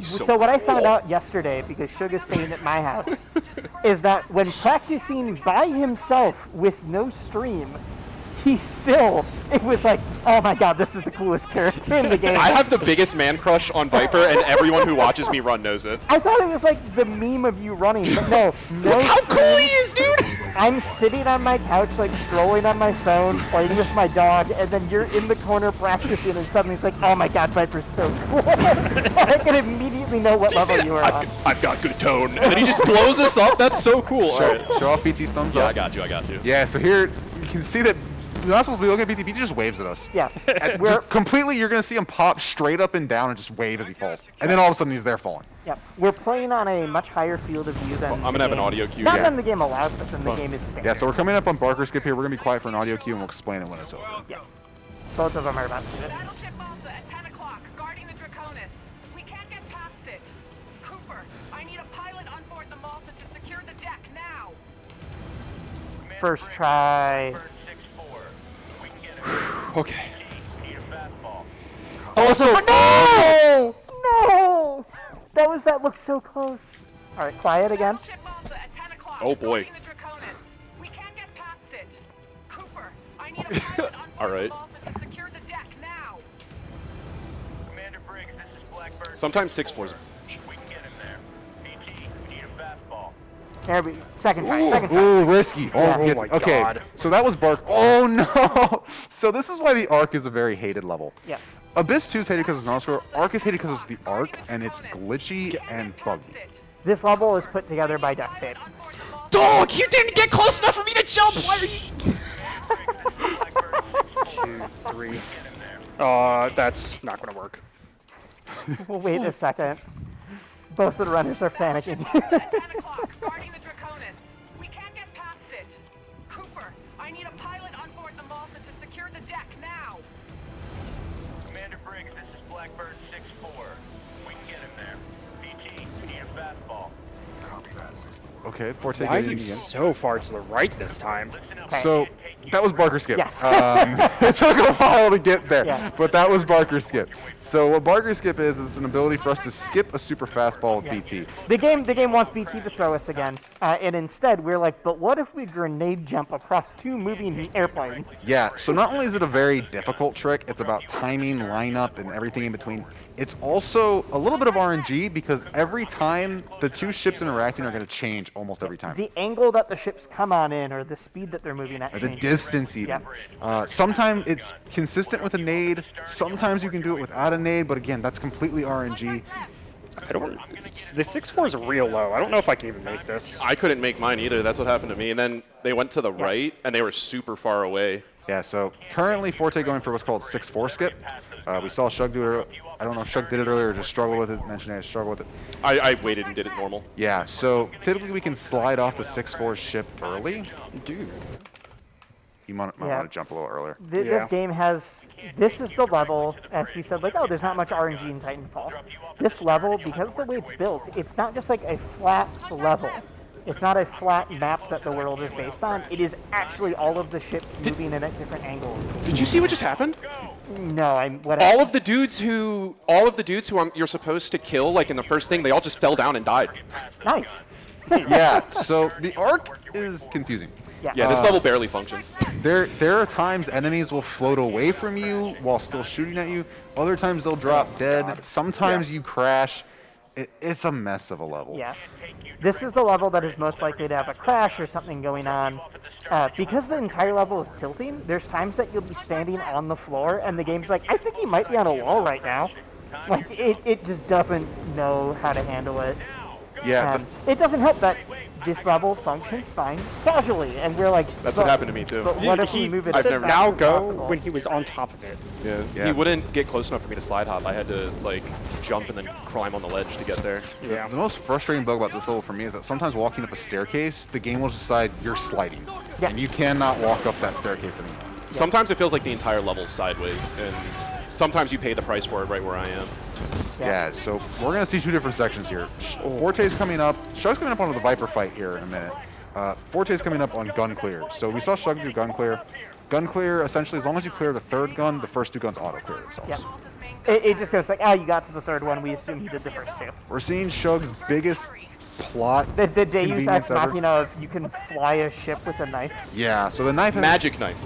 So what I found out yesterday, because Sugar's staying at my house, is that when practicing by himself with no stream, it was like, oh my god, this is the coolest character in the game. I have the biggest man crush on Viper, and everyone who watches me run knows it. I thought it was like the meme of you running, but no. Look how cool he is, dude! I'm sitting on my couch, like scrolling on my phone, playing with my dog, and then you're in the corner practicing, and suddenly it's like, oh my god, Viper's so cool. I can immediately know what level you are on. I've got good tone. And then he just blows us up. That's so cool. Show off BT's thumbs up. Yeah, I got you. Yeah, so here you can see that you're not supposed to be looking at BT. BT just waves at us. Yeah. Completely, you're going to see him pop straight up and down and just wave as he falls. And then all of a sudden he's there falling. Yeah. We're playing on a much higher field of view than I'm going to have an audio cue. Not than the game allows, but than the game is standard. Yeah, so we're coming up on Barker Skip here. We're going to be quiet for an audio cue and we'll explain it when it's over. Yeah. Both of them are about to do it. Battleship Malta at 10 o'clock, guarding the Draconis. We can't get past it. Cooper, I need a pilot on board the Malta to secure the deck now. first try. Okay. Also, no! No! That looked so close. All right, quiet again. Oh boy. We can't get past it. Cooper, I need a pilot on All right. to secure the deck now. Commander Briggs, this is Blackbird. Sometimes 6-4s. We can get him there. PG, we need a fastball. There we second try. Ooh, Second try. ooh, risky. Oh, Yeah. gets- Oh my okay. God. So that was Bark. Oh no. So this is why the Arc is a very hated level. Yeah. Abyss 2 is hated because it's an score. Arc is hated because it's the Arc and it's glitchy and buggy. This level is put together by duct tape. Dog, you didn't get close enough for me to jump. Why are you? 2, 3. That's not gonna work. Wait a second. Both of the runners are panicking. 10 o'clock, guarding the Draconis. We can't get past it. Cooper, I need a pilot on board the Malta to secure the deck now. Commander Briggs, this is Blackbird 6-4. We can get him there. PG, we need a fastball. Copy that, 6-4. Okay, Forte Why are getting you it again. so far to the right this time? So that was Barker Skip. Yes. It took a while to get there, Yeah. but that was Barker Skip. So what Barker Skip is an ability for us to skip a super fastball with BT. The game wants BT to throw us again, and instead we're like, but what if we grenade jump across two moving airplanes? Yeah, so not only is it a very difficult trick, it's about timing, lineup, and everything in between. It's also a little bit of RNG because every time the two ships interacting are going to change almost every time. The angle that the ships come on in, or the speed that they're moving at, Or the changes. distance even. Sometimes it's consistent with a nade, sometimes you can do it without a nade, but again, that's completely RNG. I don't. The 6-4 is real low. I don't know if I can even make this. I couldn't make mine either. That's what happened to me. And then they went to the right, and they were super far away. Yeah, so currently Forte going for what's called 6-4 skip. We saw Shug do it. I don't know if Shug did it earlier or just struggled with it. Mentioned I struggled with it. I waited and did it normal. Yeah, so typically we can slide off the 6-4 ship early. Dude. You might want to jump a little earlier. This Yeah. game has, this is the level, as we said, like, oh, there's not much RNG in Titanfall. This level, because of the way it's built, it's not just like a flat level. It's not a flat map that the world is based on. It is actually all of the ships moving in at different angles. Did you see what just happened? No, All of the dudes who you're supposed to kill, like in the first thing, they all just fell down and died. Nice. Yeah, so the arc is confusing. Yeah, this level barely functions. There are times enemies will float away from you while still shooting at you. Other times they'll drop dead. Sometimes you crash. It's a mess of a level. Yeah. This is the level that is most likely to have a crash or something going on. Because the entire level is tilting, there's times that you'll be standing on the floor and the game's like, I think he might be on a wall right now. Like, it just doesn't know how to handle it. Yeah. It doesn't help that this level functions fine casually, and we're like, That's what happened to me too. But what if we move it I've as never fast now as go possible? when he was on top of it. Yeah. He wouldn't get close enough for me to slide hop. I had to like jump and then climb on the ledge to get there. Yeah. The most frustrating bug about this level for me is that sometimes walking up a staircase, the game will decide you're sliding. Yeah. And you cannot walk up that staircase anymore. Sometimes it feels like the entire level's sideways, and sometimes you pay the price for it right where I am. Yeah, so we're going to see two different sections here. Forte's coming up. Shug's coming up onto the Viper fight here in a minute. Forte's coming up on gun clear. So we saw Shug do gun clear. Gun clear, essentially, as long as you clear the third gun, the first two guns auto-clear themselves. Yeah. It just goes like, you got to the third one, we assume he did the first two. We're seeing Shug's biggest plot The Deus convenience Ex ever. Machina of you can fly a ship with a knife. Yeah, so the knife has... Magic knife.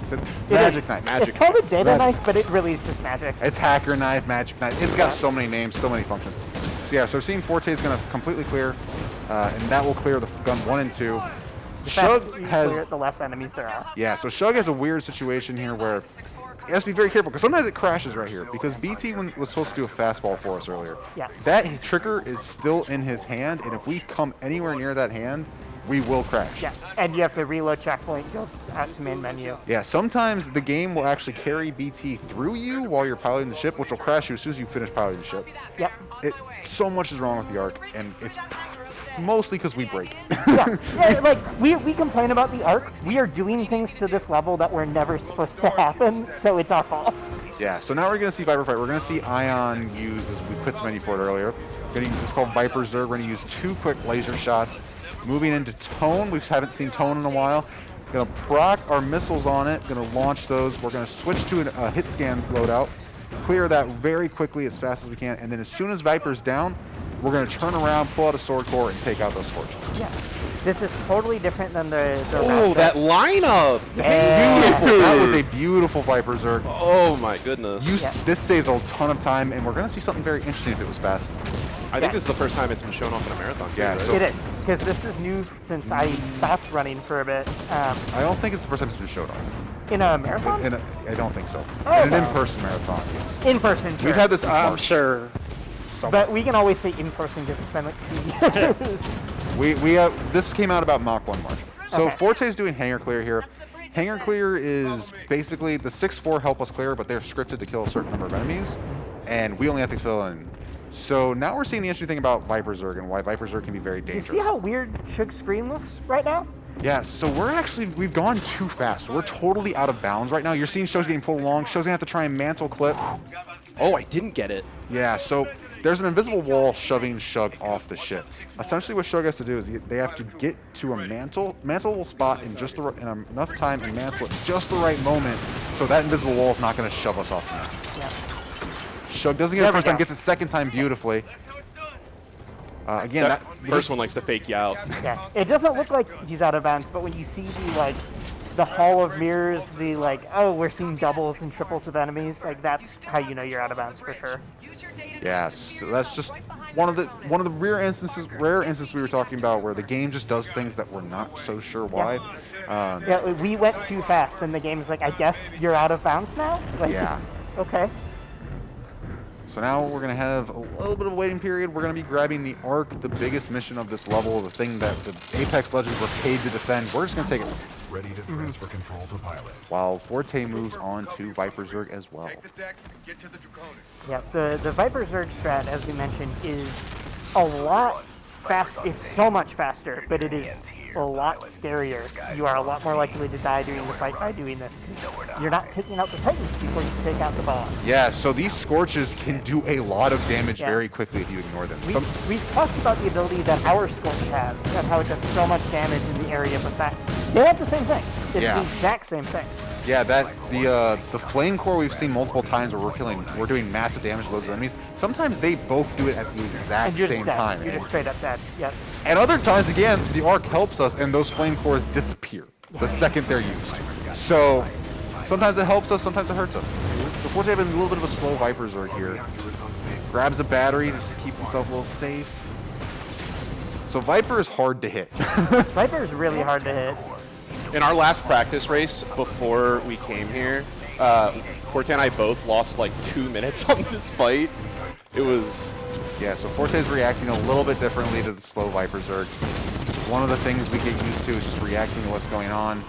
Magic knife. It's called a data knife, but it really is just magic. It's hacker knife, magic knife. It's got so many names, so many functions. So yeah, so seeing Forte is going to completely clear, and that will clear the gun 1 and 2. The Shug faster you has... clear it, the less enemies there are. Yeah, so Shug has a weird situation here where he has to be very careful, because sometimes it crashes right here, because BT was supposed to do a fastball for us earlier. Yeah. That trigger is still in his hand, and if we come anywhere near that hand, we will crash. Yeah, and you have to reload checkpoint, go out to main menu. Yeah, sometimes the game will actually carry BT through you while you're piloting the ship, which will crash you as soon as you finish piloting the ship. Yep. So much is wrong with the Arc, and it's mostly because we break. Yeah, like, we complain about the arc. We are doing things to this level that were never supposed to happen, so it's our fault. Yeah, so now we're going to see Viper fight. We're going to see Ion used, as we quit menu for it earlier. We're going to use what's called Viper Zerg. We're going to use 2 quick laser shots. Moving into Tone. We haven't seen Tone in a while. Gonna proc our missiles on it, gonna launch those. We're gonna switch to a hit scan loadout, clear that very quickly as fast as we can, and then as soon as Viper's down, we're gonna turn around, pull out a sword core, and take out those Scorches. Yeah. This is totally different than the Oh, that lineup! Beautiful. That was a beautiful Viper Zerg. Oh my goodness. This saves a ton of time, and we're gonna see something very interesting if it was fast. I think this is the first time it's been shown off in a marathon. Too, Yeah, right? so- It is, because this is new since I stopped running for a bit. I don't think it's the first time it's been showed off. In a marathon? I don't think so. Oh, In an no. in-person marathon. Yes. In person, sure. We've had this since I'm March. sure. But we can always say in person because it's been like 2 years. This came out about Mach 1 March. So Okay. Forte's doing hangar clear here. Hangar clear is basically the 6-4 help us clear, but they're scripted to kill a certain number of enemies, and we only have to fill in. So now we're seeing the interesting thing about Viper Zerg and why Viper Zerg can be very You dangerous. see how weird Shug's screen looks right now? Yeah, so we've gone too fast. We're totally out of bounds right now. You're seeing Shug's getting pulled along. Shug's gonna have to try and mantle clip. Oh, I didn't get it. Yeah, so there's an invisible wall shoving Shug off the ship. Essentially what Shug has to do is they have to get to a mantleable spot in just in enough time and mantle at just the right moment so that invisible wall is not going to shove us off the map. Yeah. Shug doesn't get it first time, gets it second time beautifully. Again, That first one likes to fake you out. Yeah. It doesn't look like he's out of bounds, but when you see the hall of mirrors, oh, we're seeing doubles and triples of enemies, that's how you know you're out of bounds for sure. yes, so that's just one of the rare instances we were talking about where the game just does things that we're not so sure why. Yeah, we went too fast, and the game's like, I guess you're out of bounds now? Yeah. Okay. So now we're going to have a little bit of a waiting period. We're going to be grabbing the Ark, the biggest mission of this level, the thing that the Apex Legends were paid to defend. We're just going to take it. Ready to transfer control to pilot. While Forte moves on to Viper Zerg as well. Yeah, the Viper Zerg strat, as we mentioned, is a lot fast. It's so much faster, but it is a lot scarier. You are a lot more likely to die during the fight by doing this because you're not taking out the Titans before you take out the boss. Yeah, so these Scorches can do a lot of damage Yeah. very quickly if you ignore them. We've talked about the ability that our Scorch has and how it does so much damage in the area of effect. They have the same thing. It's Yeah. the exact same thing. Yeah, the Flame Core we've seen multiple times where we're doing massive damage to loads of enemies. Sometimes they both do it at the exact And you're same just dead. time. You're just straight up dead. Yep. And other times, again, the Arc helps us, and those Flame Cores disappear the second they're used. So sometimes it helps us, sometimes it hurts us. So Forte having a little bit of a slow Viper Zerg here. Grabs a battery just to keep himself a little safe. So Viper is hard to hit. Viper is really hard to hit. In our last practice race before we came here, Forte and I both lost like 2 minutes on this fight. It was... Yeah, so Forte's reacting a little bit differently to the slow Viper Zerg. One of the things we get used to is just reacting to what's going on.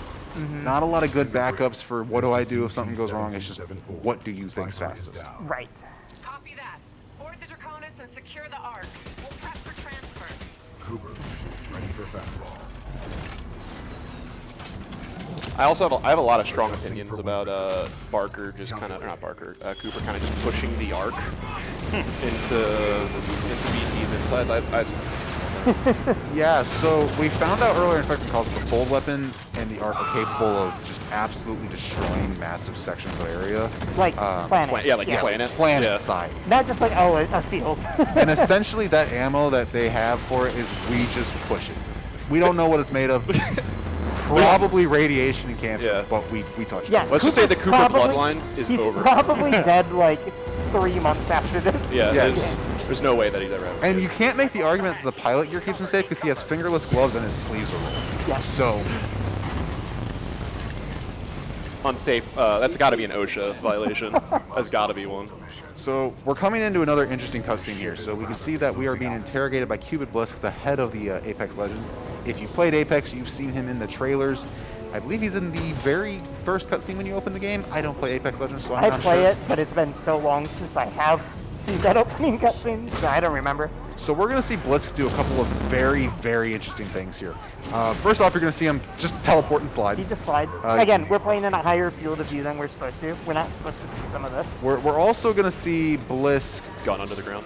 Not a lot of good backups for what do I do if something goes wrong. It's just what do you think's fastest. Right. Copy that. Board the Draconis and secure the Ark. We'll prep for transfer. Cooper, ready for fastball. I also have a lot of strong opinions about Barker just kind of, or not Barker, Cooper kind of just pushing the arc into BT's insides. Yeah, so we found out earlier in Infected Calls that the fold weapon and the arc are capable of just absolutely destroying massive sections of area. Like planets. Planets. Planet Yeah. size. Not just like, oh, a field. And essentially that ammo that they have for it is we just push it. We don't know what it's made of. Probably radiation and cancer, Yeah. but we touch Yeah. it. Let's just say the Cooper's Cooper probably- bloodline is He's over. probably dead like 3 months after this. Yeah, Yes. there's no way that he's ever. And you can't make the argument that the pilot gear keeps him safe because he has fingerless gloves and his sleeves are rolled. Yeah. So, Unsafe. That's got to be an OSHA violation. That's got to be one. so we're coming into another interesting cutscene here. So we can see that we are being interrogated by Cupid Blisk, the head of the Apex Legends. If you played Apex, you've seen him in the trailers. I believe he's in the very first cutscene when you open the game. I don't play Apex Legends, so I'm I not play sure. it, but it's been so long since I have seen that opening cutscene, so I don't remember. So we're going to see Blisk do a couple of very, very interesting things here. First off, you're going to see him just teleport and slide. He just slides. Again, we're playing in a higher field of view than we're supposed to. We're not supposed to see some of this. We're also going to see Blisk Gone under the ground.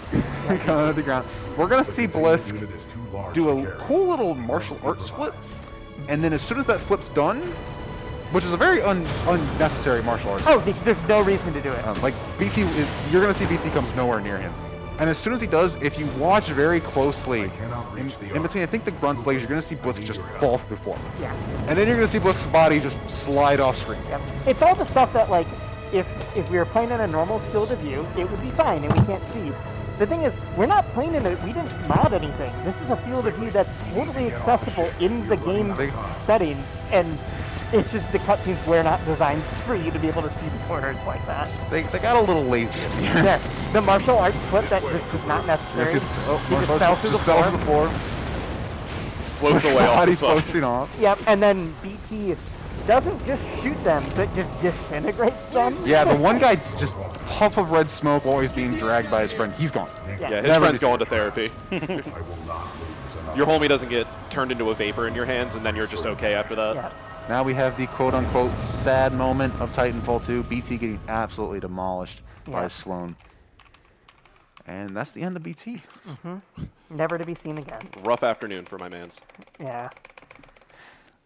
come under the ground. We're going to see Blisk Unit is too large do to a carry. cool little martial arts flip and then as soon as that flip's done, which is a very unnecessary martial arts. Oh, there's no reason to do it. Like BT, you're gonna see BT comes nowhere near him. And as soon as he does, if you watch very closely, in between, I think the grunt's legs, you're going to see Blisk just fall through the floor. Yeah. And then you're going to see Blisk's body just slide off screen. Yep. It's all the stuff that, like, if we were playing in a normal field of view, it would be fine and we can't see. The thing is, we're not playing in it, we didn't mod anything. This is a field of view that's totally accessible in the game settings, and it's just the cutscenes were not designed for you to be able to see the corners like that. They got a little lazy. Yeah. The martial arts flip that just is not necessary. He just fell through the floor. Floats away off the side. Floating off. Yep, and then BT doesn't just shoot them, but just disintegrates them. Yeah, the one guy just puff of red smoke while he's being dragged by his friend. He's gone. Yeah, his friend's going to therapy. Your homie doesn't get turned into a vapor in your hands, and then you're just okay after that. Yeah. Now we have the quote-unquote sad moment of Titanfall 2. BT getting absolutely demolished by Sloan. And that's the end of BT. Never to be seen again. Rough afternoon for my mans. Yeah.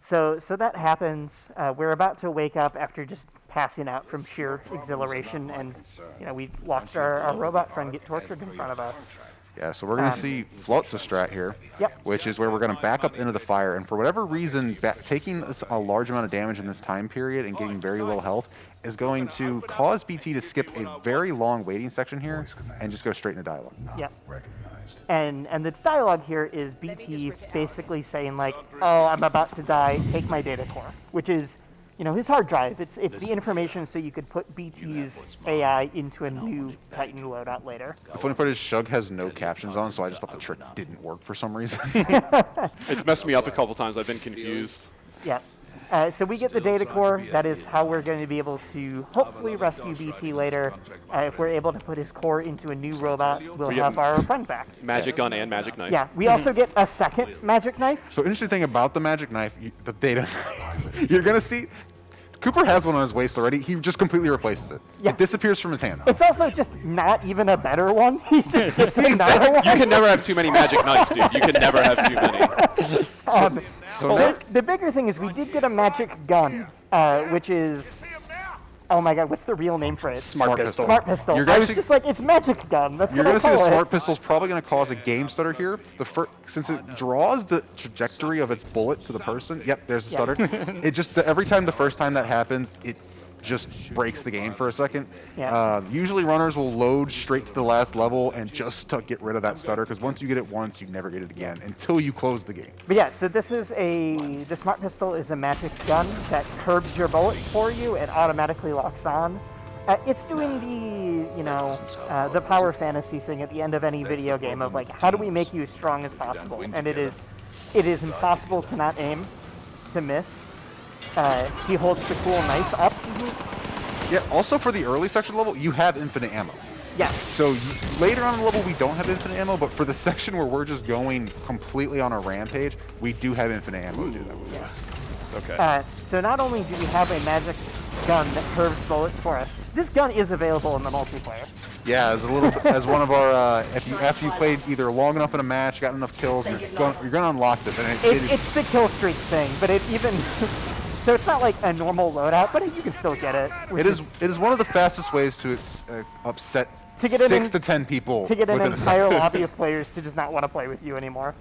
So that happens. We're about to wake up after just passing out from sheer exhilaration, and we watched our robot friend get tortured in front of us. Yeah, so we're going to see ForteSOS strat here, which is where we're going to back up into the fire, and for whatever reason, taking a large amount of damage in this time period and getting very low health is going to cause BT to skip a very long waiting section here and just go straight into dialogue. Yep. And the dialogue here is BT basically saying like, "Oh, I'm about to die. Take my data core," which is, his hard drive. It's the information so you could put BT's AI into a new Titan loadout later. The funny part is Shug has no captions on, so I just thought the trick didn't work for some reason. It's messed me up a couple times. I've been confused. Yeah. So we get the data core. That is how we're going to be able to hopefully rescue BT later. If we're able to put his core into a new robot, we'll have our friend back. Magic gun and magic knife. Yeah, we also get a second magic knife. So interesting thing about the magic knife, the data, you're going to see, Cooper has one on his waist already. He just completely replaces it. Yeah. It disappears from his hand. It's also just not even a better one. He's just another one. You can never have too many magic knives, dude. You can never have too many. The bigger thing is we did get a magic gun, which is, oh my god, what's the real name for it? Smart pistol. Smart pistol. I was just like, it's magic gun. That's you're what I going to see call the it. smart pistol's probably going to cause a game stutter here. Since it draws the trajectory of its bullet to the person. Yep, there's the stutter. It just every time the first time that happens, it just breaks the game for a second. Yeah. Usually runners will load straight to the last level and just to get rid of that stutter, because once you get it once, you never get it again until you close the game. But yeah, so the smart pistol is a magic gun that curbs your bullets for you. It automatically locks on. It's doing the power fantasy thing at the end of any video game of like, how do we make you as strong as possible? And it is impossible to not aim, to miss. He holds the cool knife up. Yeah, also for the early section level, you have infinite ammo. Yeah. So later on in the level, we don't have infinite ammo, but for the section where we're just going completely on a rampage, we do have infinite ammo to do that with. Yeah. Okay. So not only do we have a magic gun that curves bullets for us, this gun is available in the multiplayer. Yeah, as one of our, after you played either long enough in a match, got enough kills, you're going to unlock this. And it's the kill streak thing, but it even. So it's not like a normal loadout, but you can still get it. It is one of the fastest ways to upset 6 to 10 people. To get an entire lobby of players to just not want to play with you anymore.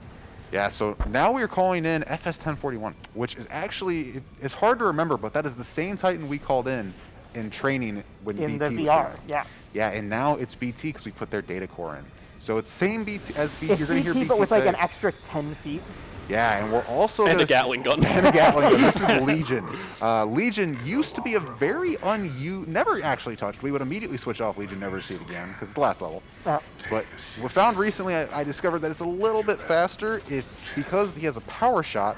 Yeah, so now we are calling in FS1041, which is actually, it's hard to remember, but that is the same Titan we called in training when BT was there. VR, yeah. Yeah, and now it's BT because we put their data core in. So it's same BT as BT. You're going to hear BT but with say, like an extra 10 feet. Yeah, and we're also and a Gatling gun. And a Gatling gun. This is Legion. Legion used to be a very never actually touched. We would immediately switch off Legion, never see it again, because it's the last level. But we found recently, I discovered that it's a little bit faster because he has a power shot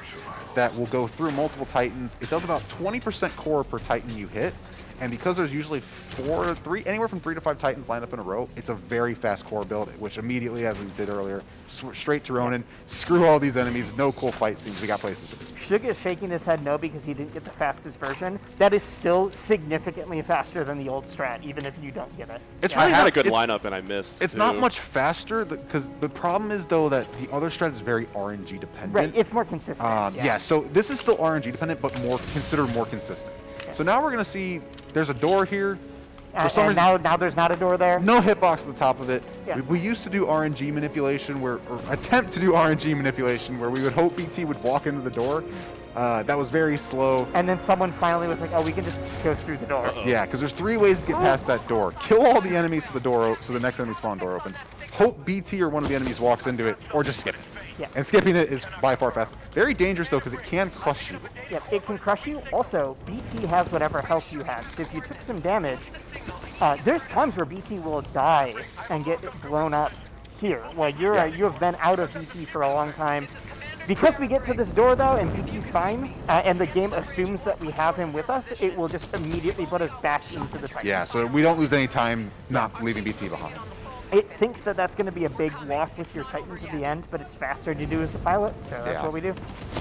that will go through multiple Titans. It does about 20% core per Titan you hit, And because there's usually anywhere from 3 to 5 Titans lined up in a row, it's a very fast core build, which immediately, as we did earlier, straight to Ronin, screw all these enemies, no cool fight scenes, we got places to be. Shug is shaking his head no because he didn't get the fastest version. That is still significantly faster than the old strat, even if you don't get it. I had a good lineup and I missed. It's not much faster because the problem is though that the other strat is very RNG dependent. Right, it's more consistent. Yeah, so this is still RNG dependent, but considered more consistent. Yeah. So now we're gonna see there's a door here. For some reason, now there's not a door there. No hitbox at the top of it. Yeah. We used to do RNG manipulation or attempt to do RNG manipulation where we would hope BT would walk into the door. That was very slow. And then someone finally was like, oh, we can just go through the door. Yeah, because there's 3 ways to get past that door. Kill all the enemies so the next enemy spawn door opens. Hope BT or one of the enemies walks into it, or just skip it. Yeah. And skipping it is by far fast. Very dangerous though, because it can crush you. Yeah, it can crush you. Also, BT has whatever health you have. So if you took some damage, there's times where BT will die and get blown up here. Well, you have been out of BT for a long time. Because we get to this door though, and BT's fine, and the game assumes that we have him with us, it will just immediately put us back into the Titan. Yeah, so we don't lose any time not leaving BT behind. It thinks that that's going to be a big walk with your Titan to the end, but it's faster to do as a pilot, so that's what we do.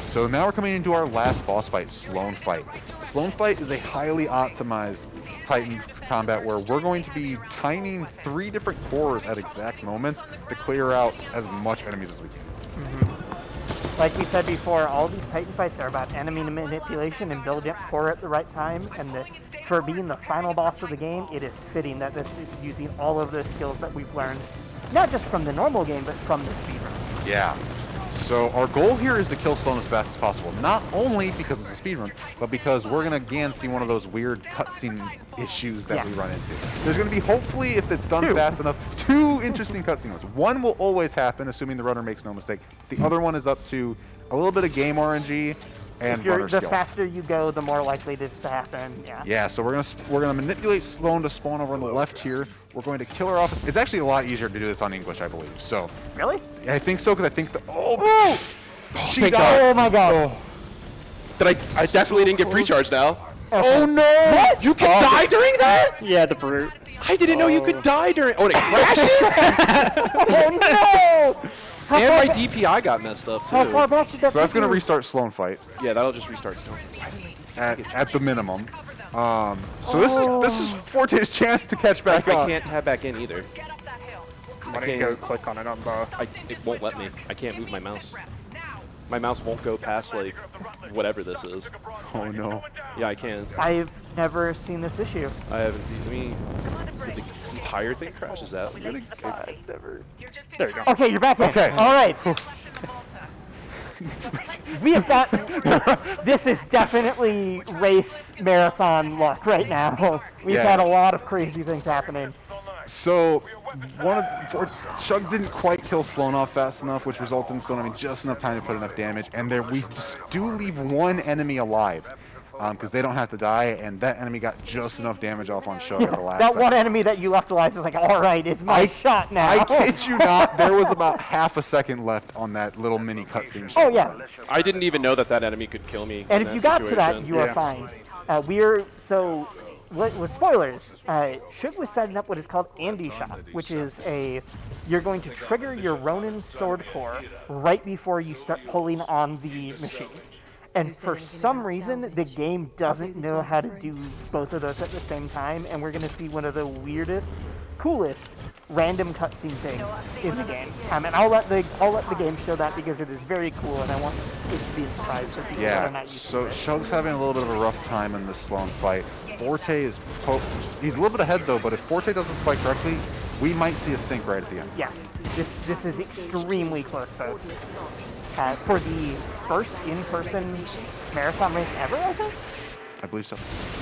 So now we're coming into our last boss fight, Sloan Fight. Sloan Fight is a highly optimized Titan combat where we're going to be timing 3 different cores at exact moments to clear out as much enemies as we can. Mm-hmm. Like we said before, all these Titan fights are about enemy manipulation and building up core at the right time, and for being the final boss of the game, it is fitting that this is using all of the skills that we've learned, not just from the normal game, but from the speedrun. Yeah. So our goal here is to kill Sloan as fast as possible, not only because it's a speedrun, but because we're going to again see one of those weird cutscene issues that we run into. There's going to be, hopefully, if it's done fast enough, 2 interesting cutscene ones. One will always happen, assuming the runner makes no mistake. The other one is up to a little bit of game RNG and runner skill. The faster you go, the more likely it is to happen. Yeah. Yeah. So we're gonna manipulate Sloan to spawn over on the left here. We're going to kill her off. It's actually a lot easier to do this on English, I believe. So. Really? I think so, because I think she died. Oh my god. I definitely didn't get pre-charge now. Oh no! What? You could die during that? Yeah, the brute. I didn't know you could die during. Oh, and it crashes? Oh no! And my DPI got messed up too. How far back did that So that's going to restart Sloan Fight. Yeah, that'll just restart Sloan. At the minimum. So this is Forte's chance to catch back up. I can't tab back in either. I can't go click on it on the... It won't let me. I can't move my mouse. My mouse won't go past, like, whatever this is. Oh, no. Yeah, I can't. I've never seen this issue. I haven't. Did the entire thing crash? Is that really good? Never. There you go. Okay, you're back in. Okay. All right. We have got... This is definitely race marathon luck right now. We've had a lot of crazy things happening. So, Shug didn't quite kill Sloan off fast enough, which resulted in Sloan having just enough time to put enough damage. And there we just do leave 1 enemy alive, because they don't have to die, and that enemy got just enough damage off on Shug at the last That second. one enemy that you left alive is like, all right, it's my shot now. I kid you not, there was about half a second left on that little mini cutscene. Oh, yeah. I didn't even know that enemy could kill me. And in if you that got to that, situation. you are fine. With spoilers, Shug was setting up what is called Andy Shot, which is you're going to trigger your Ronin sword core right before you start pulling on the machine. And for some reason, the game doesn't know how to do both of those at the same time, and we're going to see one of the weirdest, coolest, random cutscene things in the game. And I'll let the game show that because it is very cool, and I want it to be a surprise for people that are not used to it. Shug's having a little bit of a rough time in this Sloan fight. Forte is he's a little bit ahead though, but if Forte does this fight correctly, we might see a sync right at the end. Yes, this is extremely close, folks. For the first in-person marathon race ever, I think? I believe so.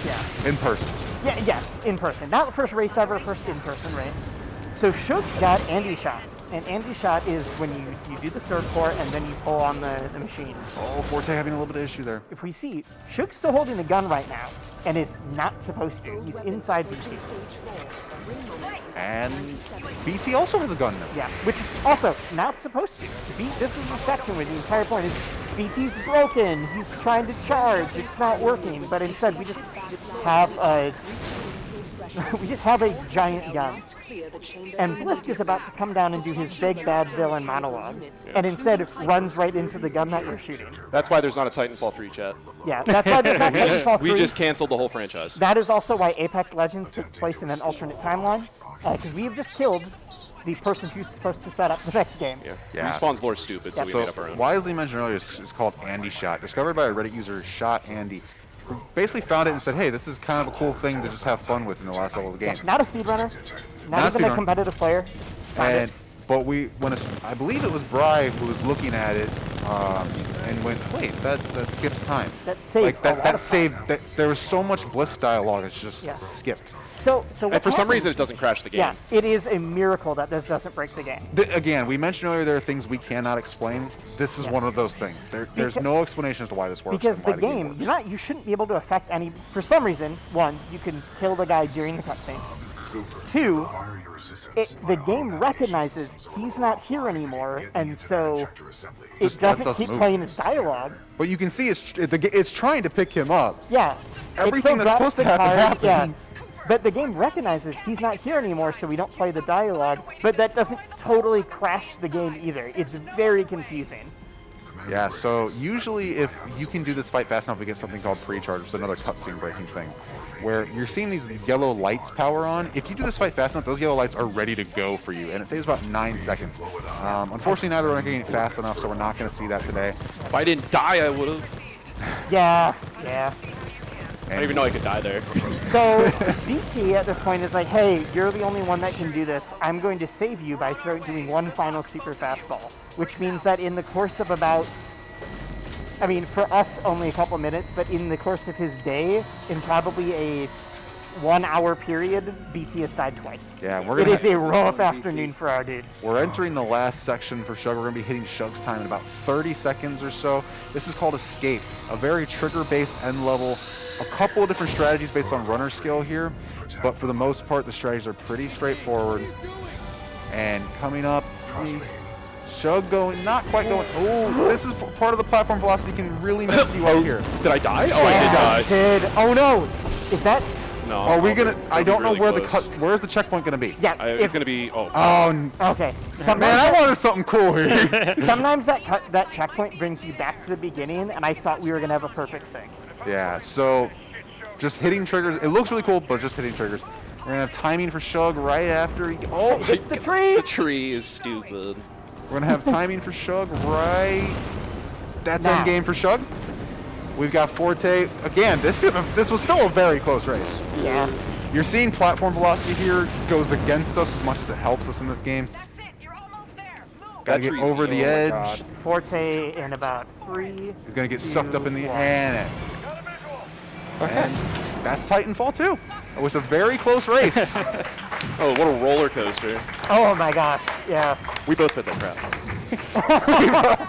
Yeah. In person. Yeah, yes, in person. Not the first race ever, first in-person race. So Shug got Andy Shot. And Andy Shot is when you do the sword core and then you pull on the machine. Oh, Forte having a little bit of issue there. If we see, Shug's still holding the gun right now and is not supposed to. He's inside BT. And BT also has a gun now. Yeah, which also not supposed to. This is the section where the entire point is BT's broken. He's trying to charge. It's not working. But instead, we just have a we just have a giant gun. And Blisk is about to come down and do his big bad villain monologue, and instead runs right into the gun that we're shooting. That's why there's not a Titanfall 3 chat. Yeah, that's why there's not Titanfall 3. We just canceled the whole franchise. That is also why Apex Legends took place in an alternate timeline, because we have just killed the person who's supposed to set up the next game. Yeah. Respawn's lore is stupid, so we made up our own. Wisely mentioned earlier, it's called Andy Shot, discovered by a Reddit user, Shot Andy, who basically found it and said, hey, this is kind of a cool thing to just have fun with in the last level of the game. Not a speedrunner, not even a competitive player. But I believe it was Bri who was looking at it and went, wait, that skips time. That saves there was so much Blisk dialogue, it's just skipped. So and for some reason, it doesn't crash the game. Yeah, it is a miracle that this doesn't break the game. Again, we mentioned earlier there are things we cannot explain. This is one of those things. There's no explanation as to why this works. Because the game, you shouldn't be able to affect any. For some reason, one, you can kill the guy during the cutscene. Two, the game recognizes he's not here anymore, and so it doesn't keep playing his dialogue. But you can see it's trying to pick him up. Yeah. Everything that's supposed to happen happens. Yeah. But the game recognizes he's not here anymore, so we don't play the dialogue. But that doesn't totally crash the game either. It's very confusing. Yeah, so usually if you can do this fight fast enough, we get something called pre-charge, which is another cutscene breaking thing, where you're seeing these yellow lights power on. If you do this fight fast enough, those yellow lights are ready to go for you, and it saves about 9 seconds. Unfortunately, neither are getting fast enough, so we're not going to see that today. If I didn't die, I would have. Yeah. I don't even know I could die there. So BT at this point is like, hey, you're the only one that can do this. I'm going to save you by doing one final super fastball, which means that in the course of about, for us only a couple minutes, but in the course of his day, in probably a 1 hour period, BT has died twice. Yeah, it is a rough afternoon for our dude. We're entering the last section for Shug. We're going to be hitting Shug's time in about 30 seconds or so. This is called Escape, a very trigger-based end level. A couple of different strategies based on runner skill here, but for the most part, the strategies are pretty straightforward. And coming up, Shug going, not quite going. Oh, this is part of the platform velocity can really mess you up here. Did I die? Oh, I did die. Oh no, is that? No. Are we gonna? I don't know where close. where's the checkpoint gonna be? Yeah, it's gonna be. Oh. Okay. Man, I wanted something cool here. Sometimes that checkpoint brings you back to the beginning, and I thought we were gonna have a perfect sync. Yeah, so just hitting triggers. It looks really cool, but just hitting triggers. We're gonna have timing for Shug right after. It's the tree. The tree is stupid. We're gonna have timing for Shug right. That's end game for Shug. We've got Forte again. This was still a very close race. Yeah. You're seeing platform velocity here goes against us as much as it helps us in this game. That's it. You're almost there. Move. Gotta get over the edge. Forte in about 3. He's gonna get sucked up in the and that's Titanfall 2. It was a very close race. Oh, what a roller coaster. Oh my gosh, yeah. We both put that crap.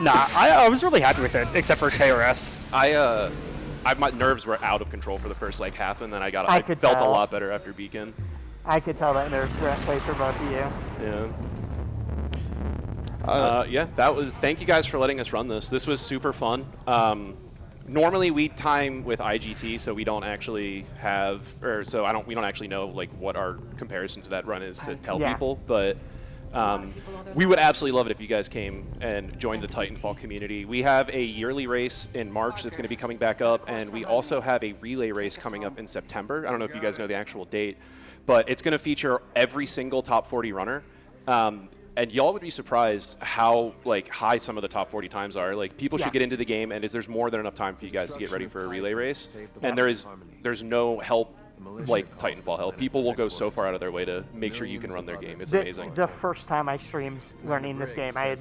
Nah, I was really happy with it, except for KRS. My nerves were out of control for the first half, and then I felt tell. a lot better after Beacon. I could tell that nerves were at play for both of you. Yeah. Thank you guys for letting us run this. This was super fun. Normally we time with IGT, so we don't actually we don't actually know what our comparison to that run is to tell people, but we would absolutely love it if you guys came and joined the Titanfall community. We have a yearly race in March that's going to be coming back up, and we also have a relay race coming up in September. I don't know if you guys know the actual date, but it's going to feature every single top 40 runner. And y'all would be surprised how high some of the top 40 times are. People should get into the game, and there's more than enough time for you guys to get ready for a relay race. And there's no help like Titanfall help. People will go so far out of their way to make sure you can run their game. It's amazing. The first time I streamed learning this game, I had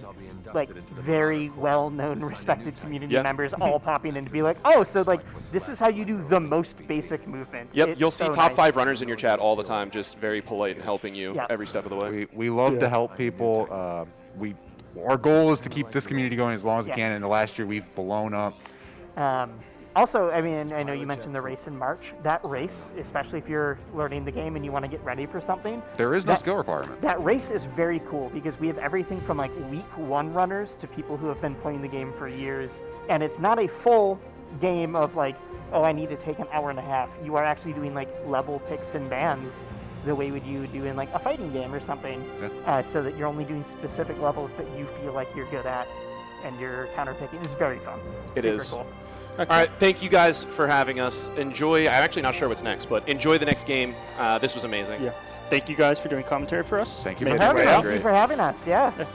very well-known, respected community members all popping in to be like, oh, so this is how you do the most basic movement. Yep, you'll see top 5 runners in your chat all the time, just very polite and helping you every step of the way. We love to help people. Our goal is to keep this community going as long as we can, and the last year we've blown up. Also, I know you mentioned the race in March. That race, especially if you're learning the game and you want to get ready for something, there is no skill requirement. That race is very cool because we have everything from week 1 runners to people who have been playing the game for years, and it's not a full game of oh, I need to take an hour and a half. You are actually doing like level picks and bans the way you would do in like a fighting game or something, so that you're only doing specific levels that you feel like you're good at, and you're counterpicking. It's very fun. It Super is. Cool. Okay. All right, thank you guys for having us. Enjoy. I'm actually not sure what's next, but enjoy the next game. This was amazing. Yeah. Thank you guys for doing commentary for us. Thank you Thank for you for having us. Yeah.